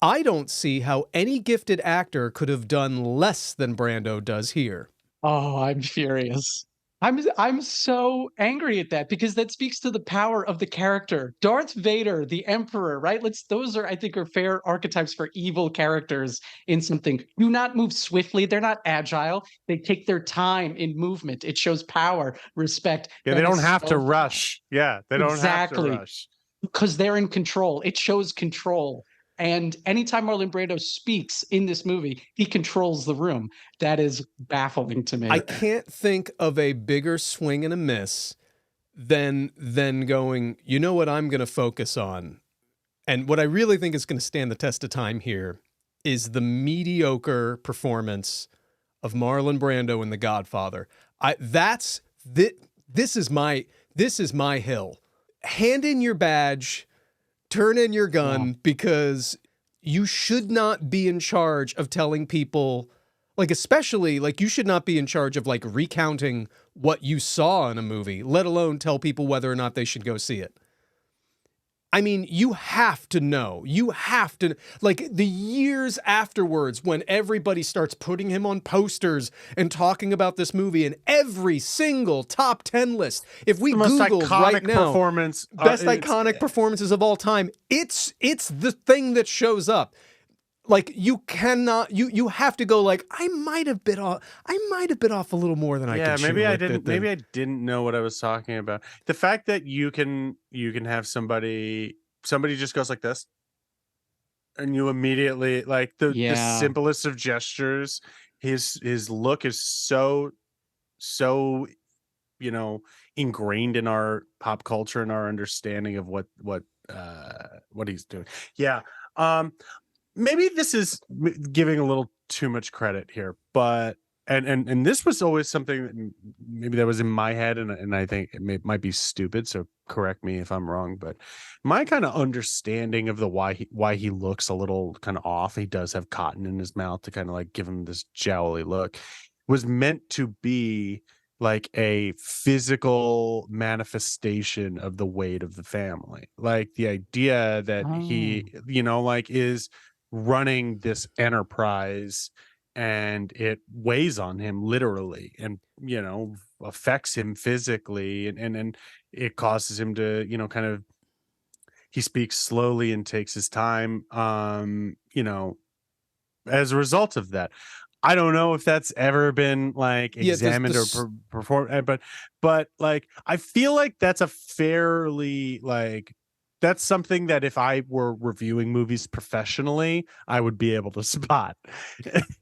I don't see how any gifted actor could have done less than Brando does here. Oh, I'm furious. I'm so angry at that, because that speaks to the power of the character. Darth Vader, the Emperor, right? Those are, I think, are fair archetypes for evil characters in something. Do not move swiftly. They're not agile. They take their time in movement. It shows power, respect. Yeah, they don't have to rush. Yeah, they don't have to rush. Because they're in control. It shows control. And anytime Marlon Brando speaks in this movie, he controls the room. That is baffling to me. I can't think of a bigger swing and a miss than going, you know what I'm going to focus on? And what I really think is going to stand the test of time here is the mediocre performance of Marlon Brando in The Godfather. This is my hill. Hand in your badge. Turn in your gun, because you should not be in charge of telling people, like, especially, like, you should not be in charge of, like, recounting what you saw in a movie, let alone tell people whether or not they should go see it. I mean, you have to know. You have to, like, the years afterwards when everybody starts putting him on posters and talking about this movie in every single top 10 list. If we Google right now, best iconic performances of all time, it's the thing that shows up. Like you cannot, you have to go like, I might have bit off a little more than I could chew. Maybe I like didn't. Maybe I didn't know what I was talking about. The fact that you can have somebody just goes like this, and you immediately like the Yeah. simplest of gestures. His look is so you know ingrained in our pop culture and our understanding of what he's doing. Yeah. Maybe this is giving a little too much credit here, but and this was always something that maybe that was in my head, and I think might be stupid. So correct me if I'm wrong, but my kind of understanding of the why he looks a little kind of off. He does have cotton in his mouth to kind of like give him this jowly look. Was meant to be like a physical manifestation of the weight of the family, like the idea that Oh. he like is running this enterprise and it weighs on him literally and affects him physically and it causes him to kind of he speaks slowly and takes his time as a result of that. I don't know if that's ever been like yeah, examined or performed, but like I feel like that's a fairly like that's something that if I were reviewing movies professionally, I would be able to spot.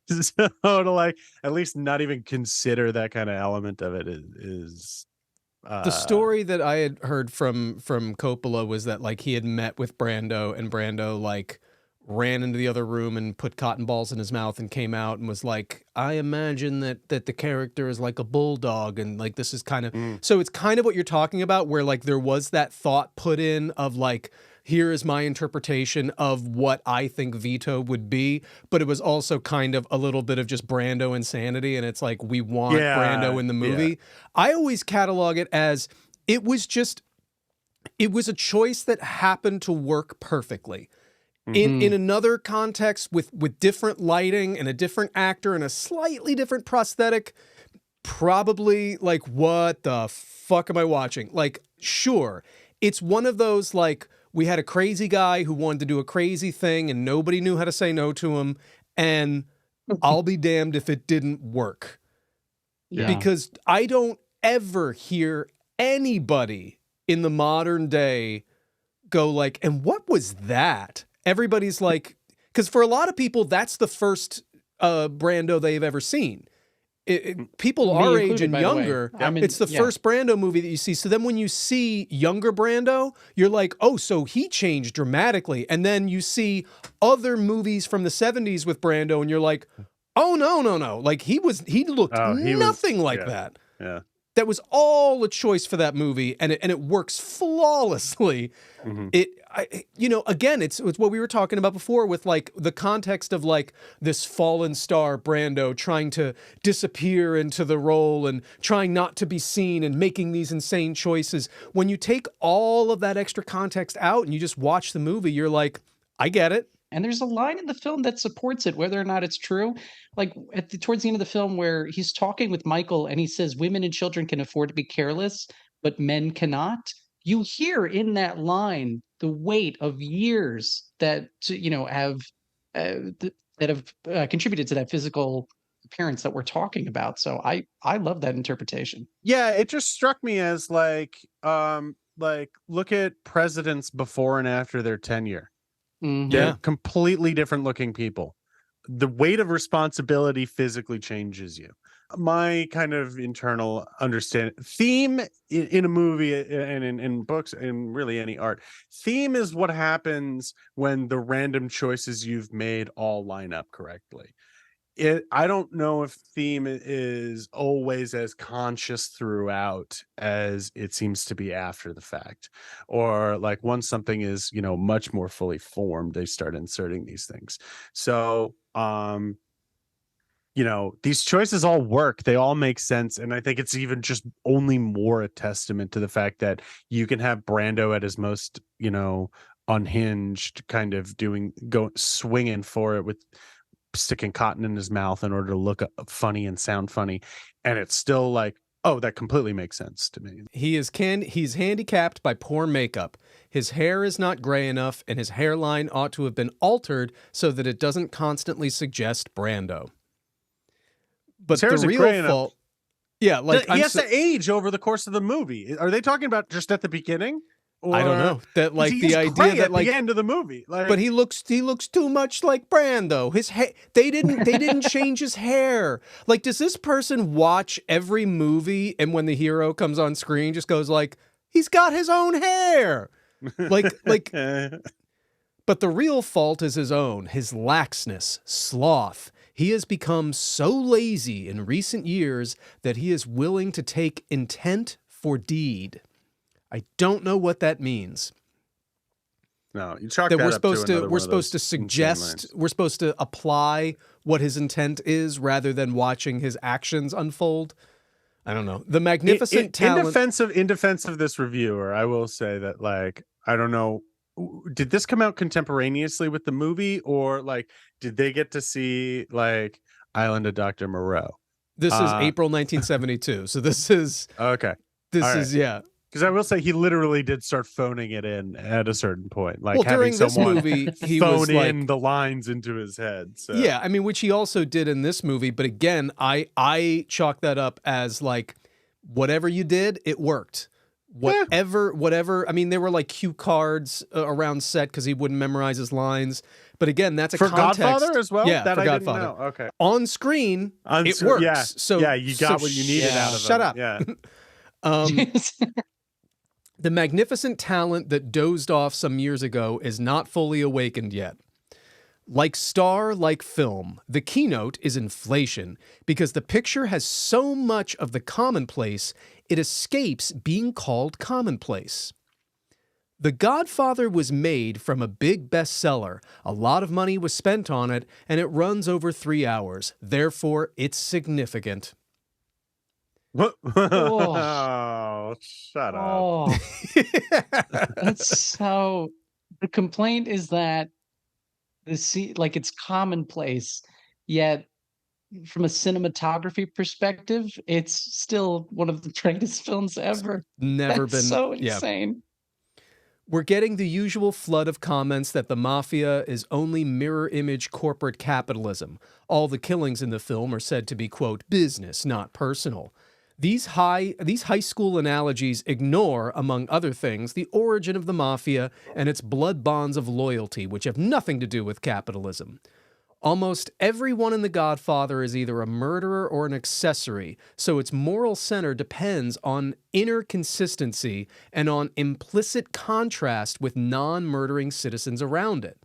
So to like at least not even consider that kind of element of it is the story that I had heard from Coppola was that like he had met with Brando and Brando like ran into the other room and put cotton balls in his mouth and came out and was like, I imagine that the character is like a bulldog and like this is kind of so it's kind of what you're talking about where like there was that thought put in of like here is my interpretation of what I think Vito would be, but it was also kind of a little bit of just Brando insanity and it's like we want Brando in the movie. I always catalog it as it was a choice that happened to work perfectly. In another context with different lighting and a different actor and a slightly different prosthetic, probably like, what the fuck am I watching? Like, sure, it's one of those like we had a crazy guy who wanted to do a crazy thing and nobody knew how to say no to him, and I'll be damned if it didn't work. Yeah. Because I don't ever hear anybody in the modern day go like, and what was that? Everybody's like, because for a lot of people, that's the first Brando they've ever seen. People our age and younger, it's the first Brando movie that you see. So then when you see younger Brando, you're like, oh, so he changed dramatically. And then you see other movies from the 70s with Brando and you're like, oh, no. Like he looked nothing like that. Yeah. That was all a choice for that movie, and it works flawlessly. Again, it's what we were talking about before with like the context of like this fallen star Brando trying to disappear into the role and trying not to be seen and making these insane choices. When you take all of that extra context out and you just watch the movie, you're like, I get it. And there's a line in the film that supports it, whether or not it's true. Like towards the end of the film, where he's talking with Michael and he says, "Women and children can afford to be careless, but men cannot." You hear in that line the weight of years that have contributed to that physical appearance that we're talking about. So I love that interpretation. Yeah, it just struck me as like look at presidents before and after their tenure. They're completely different looking people. The weight of responsibility physically changes you. My kind of internal understanding theme in a movie and in books and really any art, theme is what happens when the random choices you've made all line up correctly. I don't know if theme is always as conscious throughout as it seems to be after the fact, or like once something is much more fully formed, they start inserting these things. So these choices all work, they all make sense, and I think it's even just only more a testament to the fact that you can have Brando at his most unhinged, kind of swinging for it with sticking cotton in his mouth in order to look funny and sound funny, and it's still like Oh, that completely makes sense to me. He's handicapped by poor makeup. His hair is not gray enough, and his hairline ought to have been altered so that it doesn't constantly suggest Brando. But His hair the isn't real gray enough. fault, yeah, like He has to age over the course of the movie. Are they talking about just at the beginning? Or, I don't know that, like, he the is idea gray that, at like, the end of the movie, like, but he looks too much like Brando. His they didn't change his hair. Like, does this person watch every movie and when the hero comes on screen just goes like, he's got his own hair? Like but the real fault is his own, his laxness, sloth. He has become so lazy in recent years that he is willing to take intent for deed. I don't know what that means. No, you chalk That that we're up supposed to to another we're one of supposed to those insane suggest, lines. we're supposed to apply what his intent is rather than watching his actions unfold. I don't know. The magnificent talent. In defense of this reviewer, I will say that, like, I don't know, did this come out contemporaneously with the movie, or like did they get to see like Island of Dr. Moreau? This is April 1972. So this is Okay. yeah. Because I will say he literally did start phoning it in at a certain point, like Well, having during this someone movie, he phone was in like, the lines into his head. So. yeah, I mean, which he also did in this movie. But again, I chalk that up as like, whatever you did, it worked. Whatever. I mean, there were like cue cards around set because he wouldn't memorize his lines. But again, that's a for context. Godfather as well. Yeah, that for I Godfather. didn't know. Okay, on screen, it works. Yeah, So yeah, you got what you needed out of Shut him. up. Yeah. The magnificent talent that dozed off some years ago is not fully awakened yet. Like star, like film, the keynote is inflation because the picture has so much of the commonplace, it escapes being called commonplace. The Godfather was made from a big bestseller. A lot of money was spent on it, and it runs over 3 hours. Therefore, it's significant. Oh, shut up. Oh, that's so. The complaint is that like it's commonplace, yet from a cinematography perspective, it's still one of the greatest films ever. Never That's been so yeah. insane. We're getting the usual flood of comments that the mafia is only mirror image corporate capitalism. All the killings in the film are said to be, quote, business, not personal. These high school analogies ignore, among other things, the origin of the mafia and its blood bonds of loyalty, which have nothing to do with capitalism. Almost everyone in The Godfather is either a murderer or an accessory, so its moral center depends on inner consistency and on implicit contrast with non-murdering citizens around it.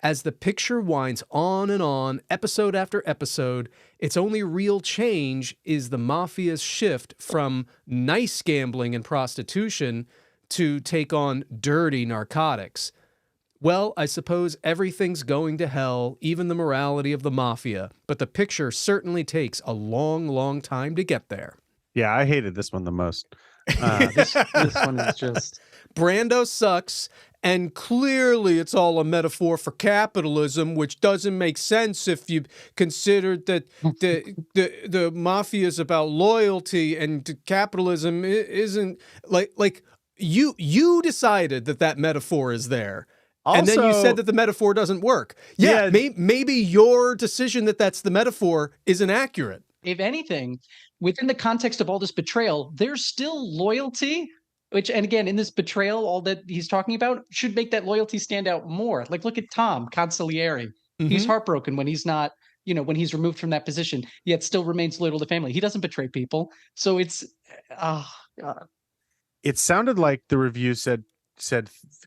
As the picture winds on and on, episode after episode, its only real change is the mafia's shift from nice gambling and prostitution to take on dirty narcotics. Well, I suppose everything's going to hell, even the morality of the mafia, but the picture certainly takes a long, long time to get there. Yeah, I hated this one the most. This one is just... Brando sucks, and clearly it's all a metaphor for capitalism, which doesn't make sense if you consider that the mafia is about loyalty and capitalism isn't like you decided that metaphor is there. Also, and then you said that the metaphor doesn't work. Yeah. Maybe your decision that that's the metaphor is inaccurate. If anything, within the context of all this betrayal, there's still loyalty, which, and again, in this betrayal, all that he's talking about should make that loyalty stand out more. Like, look at Tom Consigliere. Mm-hmm. He's heartbroken when he's not, when he's removed from that position, yet still remains loyal to the family. He doesn't betray people. So it's, oh, God. It sounded like the review said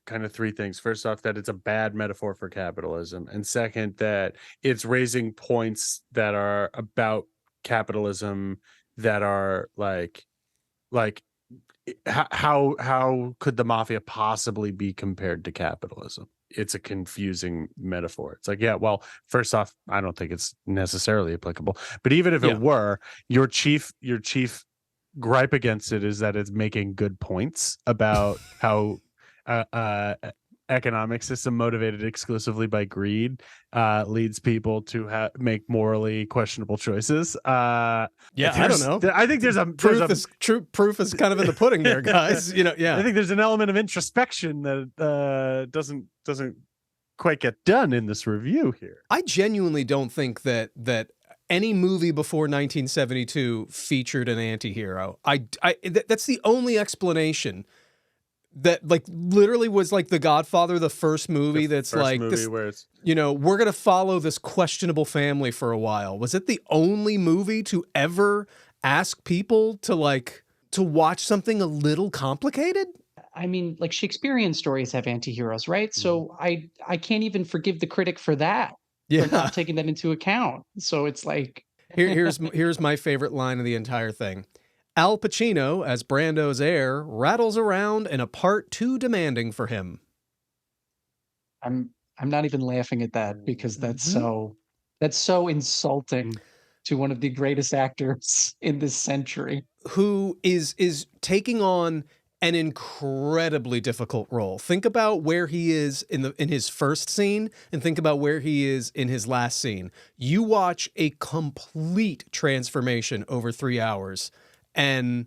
kind of three things. First off, that it's a bad metaphor for capitalism, and second, that it's raising points that are about capitalism that are like how could the mafia possibly be compared to capitalism? It's a confusing metaphor. It's like, yeah, well, first off, I don't think it's necessarily applicable, but even if it were, your chief gripe against it is that it's making good points about how economic system motivated exclusively by greed leads people to make morally questionable choices. Yeah, I don't know. I think there's proof is kind of in the pudding there, guys. Yeah. I think there's an element of introspection that doesn't quite get done in this review here. I genuinely don't think that any movie before 1972 featured an anti-hero. That's the only explanation. That like literally was like The Godfather, the first movie this, where it's, we're going to follow this questionable family for a while. Was it the only movie to ever ask people to watch something a little complicated? I mean, like Shakespearean stories have anti-heroes, right? So I can't even forgive the critic for that. Yeah. For not taking that into account. So it's like here's my favorite line of the entire thing. Al Pacino, as Brando's heir, rattles around in a part too demanding for him. I'm not even laughing at that because that's so insulting to one of the greatest actors in this century, who is taking on an incredibly difficult role. Think about where he is in his first scene and think about where he is in his last scene. You watch a complete transformation over 3 hours. And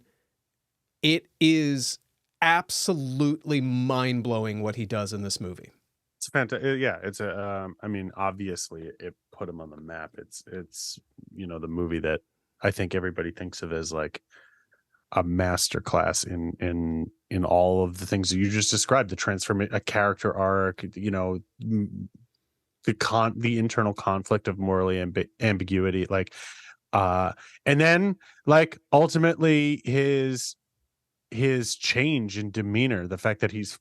it is absolutely mind-blowing what he does in this movie. It's fantastic. Yeah, it's I mean, obviously, it put him on the map. It's the movie that I think everybody thinks of as like a masterclass in all of the things that you just described. The transformation, a character arc. The internal conflict of morally ambiguity, and then ultimately his change in demeanor, the fact that he's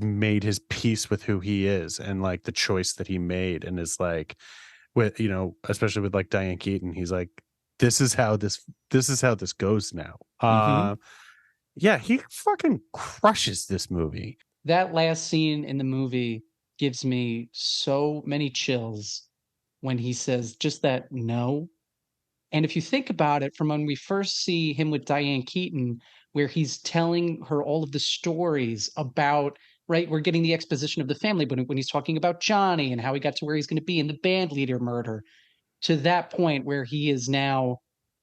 made his peace with who he is and the choice that he made, and is with especially with Diane Keaton, he's like, this is how this goes now. Yeah, he fucking crushes this movie. That last scene in the movie gives me so many chills when he says just that no. And if you think about it, from when we first see him with Diane Keaton, where he's telling her all of the stories about, right, we're getting the exposition of the family, but when he's talking about Johnny and how he got to where he's going to be in the band leader murder, to that point where he is now,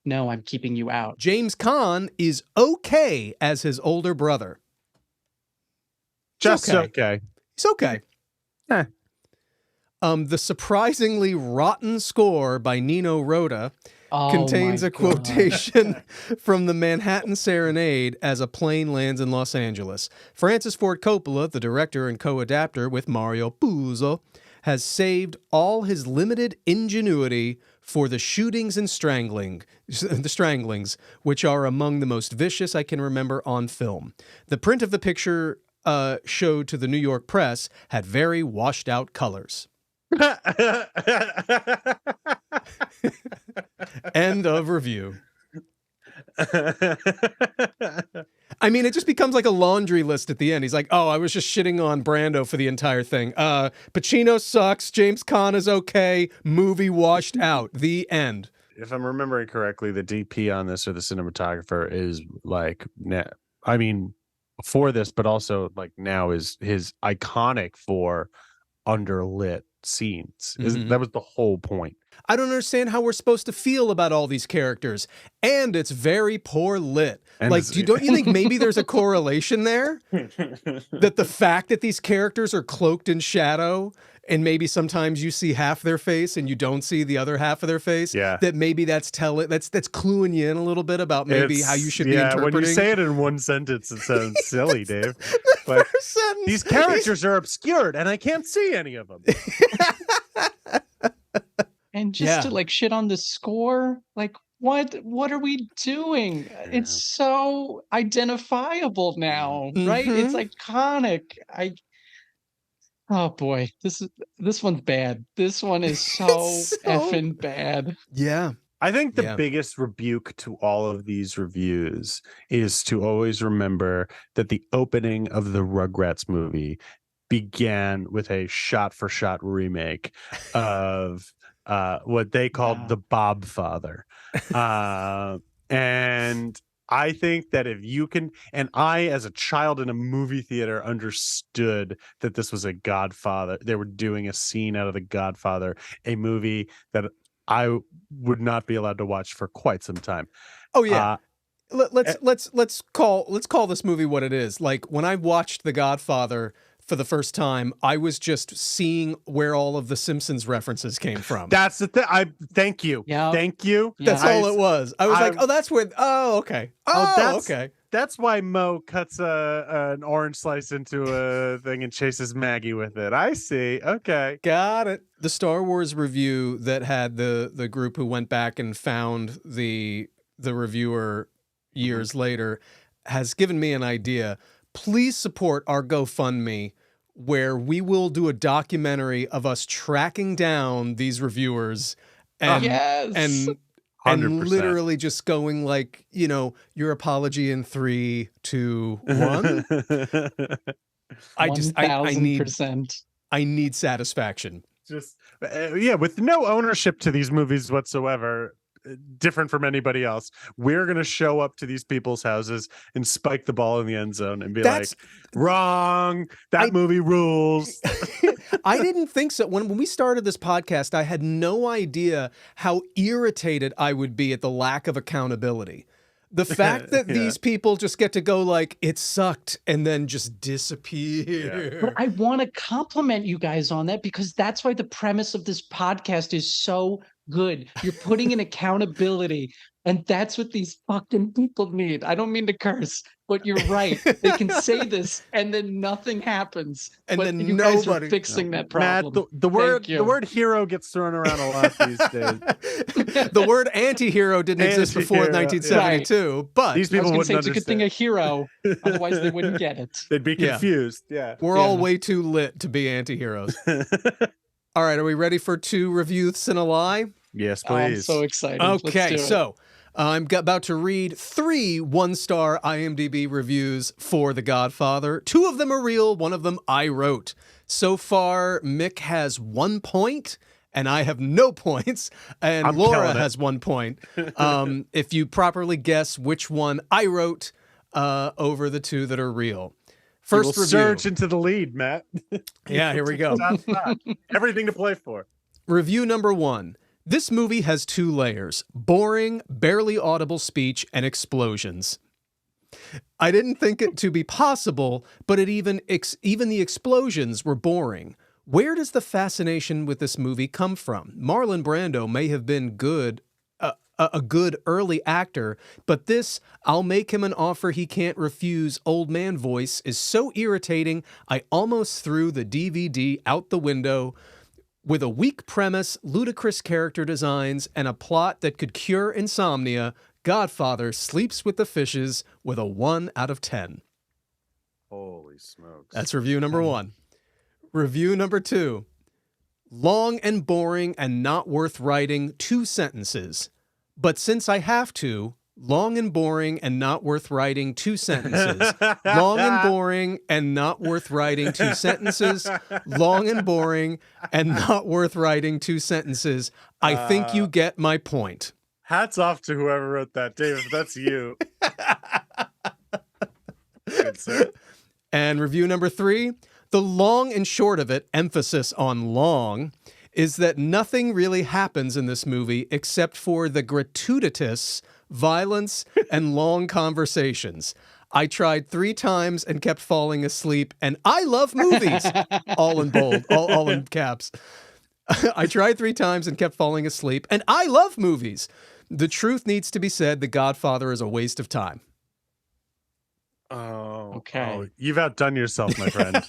no, I'm keeping you out. James Caan is okay as his older brother. Just okay. He's okay. Eh. The surprisingly rotten score by Nino Rota contains a quotation from the Manhattan Serenade as a plane lands in Los Angeles. Francis Ford Coppola, the director and co-adapter with Mario Puzo, has saved all his limited ingenuity for the shootings and the stranglings, which are among the most vicious I can remember on film. The print of the picture showed to the New York press had very washed out colors. End of review. I mean, it just becomes like a laundry list at the end. He's like, oh, I was just shitting on Brando for the entire thing. Pacino sucks. James Caan is okay. Movie washed out. The end. If I'm remembering correctly, the DP on this, or the cinematographer, is before this, but also now is his iconic for underlit scenes. That was the whole point. I don't understand how we're supposed to feel about all these characters, and it's very poor lit. And don't you think maybe there's a correlation there? That the fact that these characters are cloaked in shadow, and maybe sometimes you see half their face and you don't see the other half of their face. Yeah. That maybe that's cluing you in a little bit about maybe how you should be interpreting. When you say it in one sentence, it sounds silly, Dave. But these characters are obscured, and I can't see any of them. And just to shit on the score, what are we doing? Yeah. It's so identifiable now, right? It's iconic. Oh boy, this one's bad. This one is so effing bad. Yeah. I think the biggest rebuke to all of these reviews is to always remember that the opening of the Rugrats movie began with a shot-for-shot remake of what they called the Bob Father. And I think that if you can, and I, as a child in a movie theater, understood that this was a Godfather. They were doing a scene out of the Godfather, a movie that I would not be allowed to watch for quite some time. Oh yeah. Uh, Let's call this movie what it is. Like when I watched The Godfather for the first time, I was just seeing where all of the Simpsons references came from. That's the thing. Thank you. Yeah. Thank you. That's all it was. I was like, oh, that's where. Oh, okay. that's Okay. That's why Mo cuts an orange slice into a thing and chases Maggie with it. I see. Okay. Got it. The Star Wars review that had the group who went back and found the reviewer years later has given me an idea. Please support our GoFundMe, where we will do a documentary of us tracking down these reviewers and Yes. and 100%. literally just going like, your apology in 3, 2, 1. I need 1000%. I need satisfaction. Just with no ownership to these movies whatsoever, different from anybody else. We're gonna show up to these people's houses and spike the ball in the end zone and be like, wrong. That movie rules. I didn't think so. When we started this podcast, I had no idea how irritated I would be at the lack of accountability. The fact that these people just get to go like, it sucked, and then just disappear. Yeah. But I want to compliment you guys on that, because that's why the premise of this podcast is so good. You're putting in accountability, and that's what these fucking people need. I don't mean to curse, but you're right. They can say this, and then nothing happens. And but then you guys are fixing that problem. Matt, the word hero gets thrown around a lot these days. The word anti-hero didn't exist before 1972, but these people wouldn't understand. It's a good thing a hero, otherwise they wouldn't get it. They'd be confused. Yeah. We're all way too lit to be anti-heroes. All right, are we ready for 2 reviews and a lie? Yes, please. I'm so excited. Okay, so I'm about to read 3 1-star IMDb reviews for The Godfather. 2 of them are real, 1 of them I wrote. So far, Mick has 1 point, and I have no points, and Laura has 1 point. If you properly guess which one I wrote over the 2 that are real. First review. Surge into the lead, Matt. Yeah, here we go. Stop. Everything to play for. Review number 1. This movie has 2 layers: boring, barely audible speech and explosions. I didn't think it to be possible, but even the explosions were boring. Where does the fascination with this movie come from? Marlon Brando may have been a good early actor, but this "I'll make him an offer he can't refuse" old man voice is so irritating I almost threw the DVD out the window. With a weak premise, ludicrous character designs, and a plot that could cure insomnia, Godfather sleeps with the fishes with a 1 out of 10. Holy smokes. That's review number 1. Review number 2. Long and boring and not worth writing 2 sentences. But since I have to, long and boring and not worth writing 2 sentences. Long and boring and not worth writing 2 sentences. Long and boring and not worth writing 2 sentences. I think you get my point. Hats off to whoever wrote that. Dave, that's you. Good, sir. And review number 3. The long and short of it, emphasis on long, is that nothing really happens in this movie except for the gratuitous violence and long conversations. I tried 3 times and kept falling asleep, and I love movies. All in bold, all in caps. I tried 3 times and kept falling asleep, and I love movies. The truth needs to be said, The Godfather is a waste of time. Oh, okay. Oh, you've outdone yourself, my friend.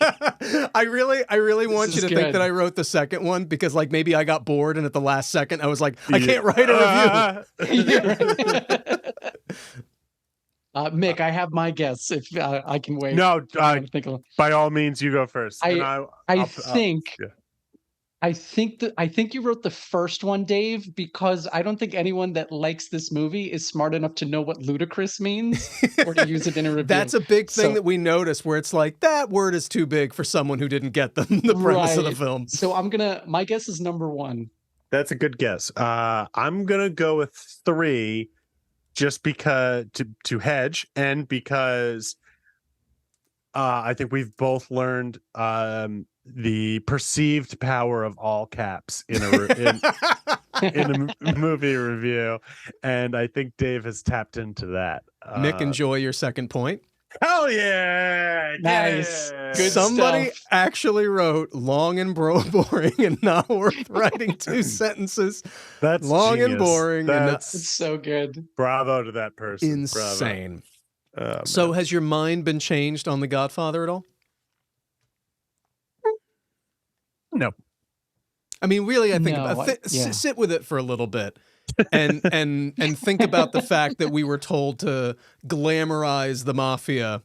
I really want you to think good. that I wrote the second one because, like, maybe I got bored and at the last second I was like, I can't write a review. Mick, I have my guess. If I can wait. No, think by all means, you go first. I think you wrote the first one, Dave, because I don't think anyone that likes this movie is smart enough to know what ludicrous means or to use it in a review. That's a big thing that we notice, where it's like, that word is too big for someone who didn't get the premise of the film. So my guess is number 1. That's a good guess. I'm gonna go with 3, just because to hedge, and because I think we've both learned the perceived power of all caps in a movie review, and I think Dave has tapped into that. Mick, enjoy your second point. Hell yeah! Nice. Yeah! Good Somebody stuff. actually wrote long and boring and not worth writing 2 sentences. That's long genius. and boring. That's It's so good. bravo to that person. Insane. Bravo. So has your mind been changed on The Godfather at all? No. I mean, really, I think No, sit with it for a little bit, and think about the fact that we were told to glamorize the mafia,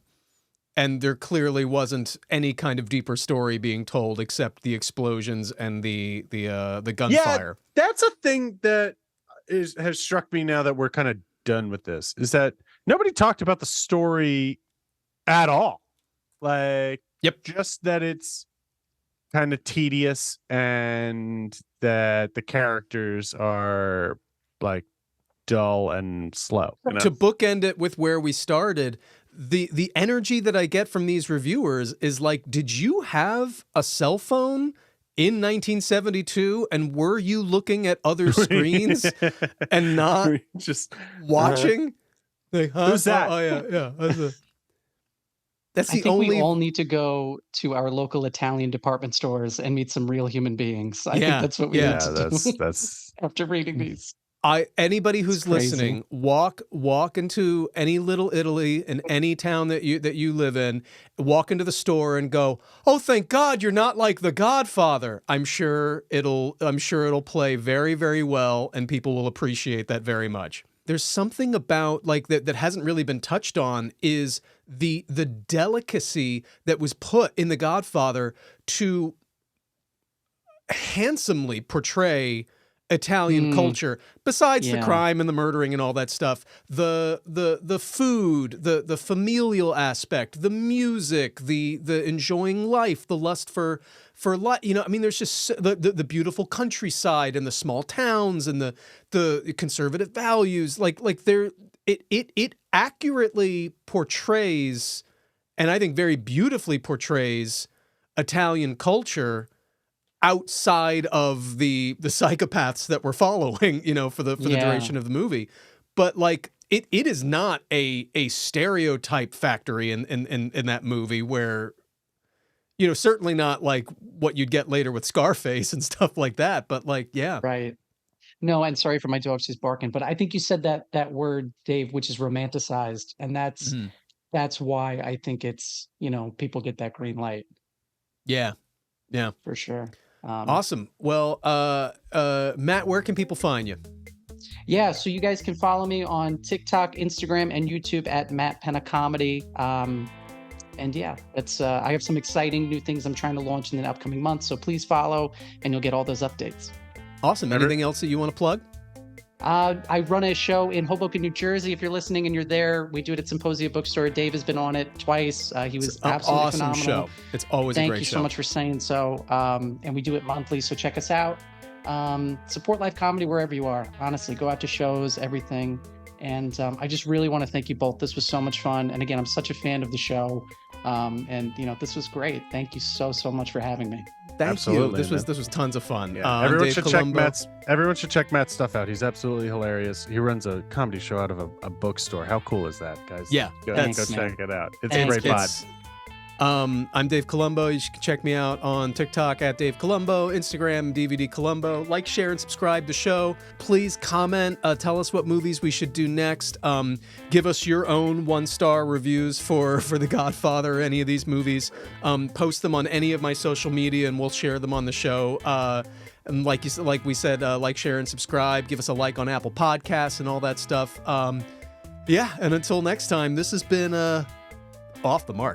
and there clearly wasn't any kind of deeper story being told except the explosions and the gunfire. Yeah, that's a thing that has struck me now that we're kind of done with this. Is that nobody talked about the story at all? Like, just that it's kind of tedious and that the characters are like dull and slow. You know? To bookend it with where we started, the energy that I get from these reviewers is like, did you have a cell phone in 1972 and were you looking at other screens and not just watching? Like, who's that? Oh yeah. That's I the think only. we all need to go to our local Italian department stores and meet some real human beings. I think that's what we need to do. That's After reading these. Anybody who's listening, walk into any little Italy in any town that you live in, walk into the store and go, "Oh, thank God you're not like The Godfather." I'm sure it'll play very, very well, and people will appreciate that very much. There's something about like that hasn't really been touched on, is the delicacy that was put in The Godfather to handsomely portray Italian culture, besides the crime and the murdering and all that stuff. The food, the familial aspect, the music, the enjoying life, the lust for life. You know, I mean, there's just the beautiful countryside and the small towns and the conservative values. Like there, it accurately portrays, and I think very beautifully portrays, Italian culture outside of the psychopaths that we're following, you know, for the duration of the movie. But like it is not a stereotype factory in that movie, where, you know, certainly not like what you'd get later with Scarface and stuff like that. But like, yeah. Right. No, and sorry for my dog, she's barking, but I think you said that word, Dave, which is romanticized. And that's why I think it's, you know, people get that green light. Yeah. Yeah. For sure. Awesome. Well, Matt, where can people find you? Yeah, so you guys can follow me on TikTok, Instagram, and YouTube at Matt Pena Comedy. And yeah, it's I have some exciting new things I'm trying to launch in the upcoming months. So please follow, and you'll get all those updates. Awesome. Anything else that you want to plug? I run a show in Hoboken, New Jersey. If you're listening and you're there, we do it at Symposia Bookstore. Dave has been on it twice. He was absolutely awesome phenomenal. Show. It's always a great show. Thank you so much for saying so. And we do it monthly, so check us out. Support live comedy wherever you are. Honestly, go out to shows, everything. And I just really want to thank you both. This was so much fun. And again, I'm such a fan of the show. And you know, this was great. Thank you so much for having me. Thank you. This was tons of fun. Yeah. Everyone should check Matt's stuff out. He's absolutely hilarious. He runs a comedy show out of a bookstore. How cool is that, guys? Yeah, go check it out. It's a great vibe. I'm Dave Columbo. You can check me out on TikTok at Dave Columbo, Instagram DVD Columbo. Like, share, and subscribe to the show. Please comment. Tell us what movies we should do next. Give us your own 1-star reviews for The Godfather or any of these movies. Post them on any of my social media, and we'll share them on the show. And like we said, like, share, and subscribe. Give us a like on Apple Podcasts and all that stuff. Yeah, and until next time, this has been Off the Mark.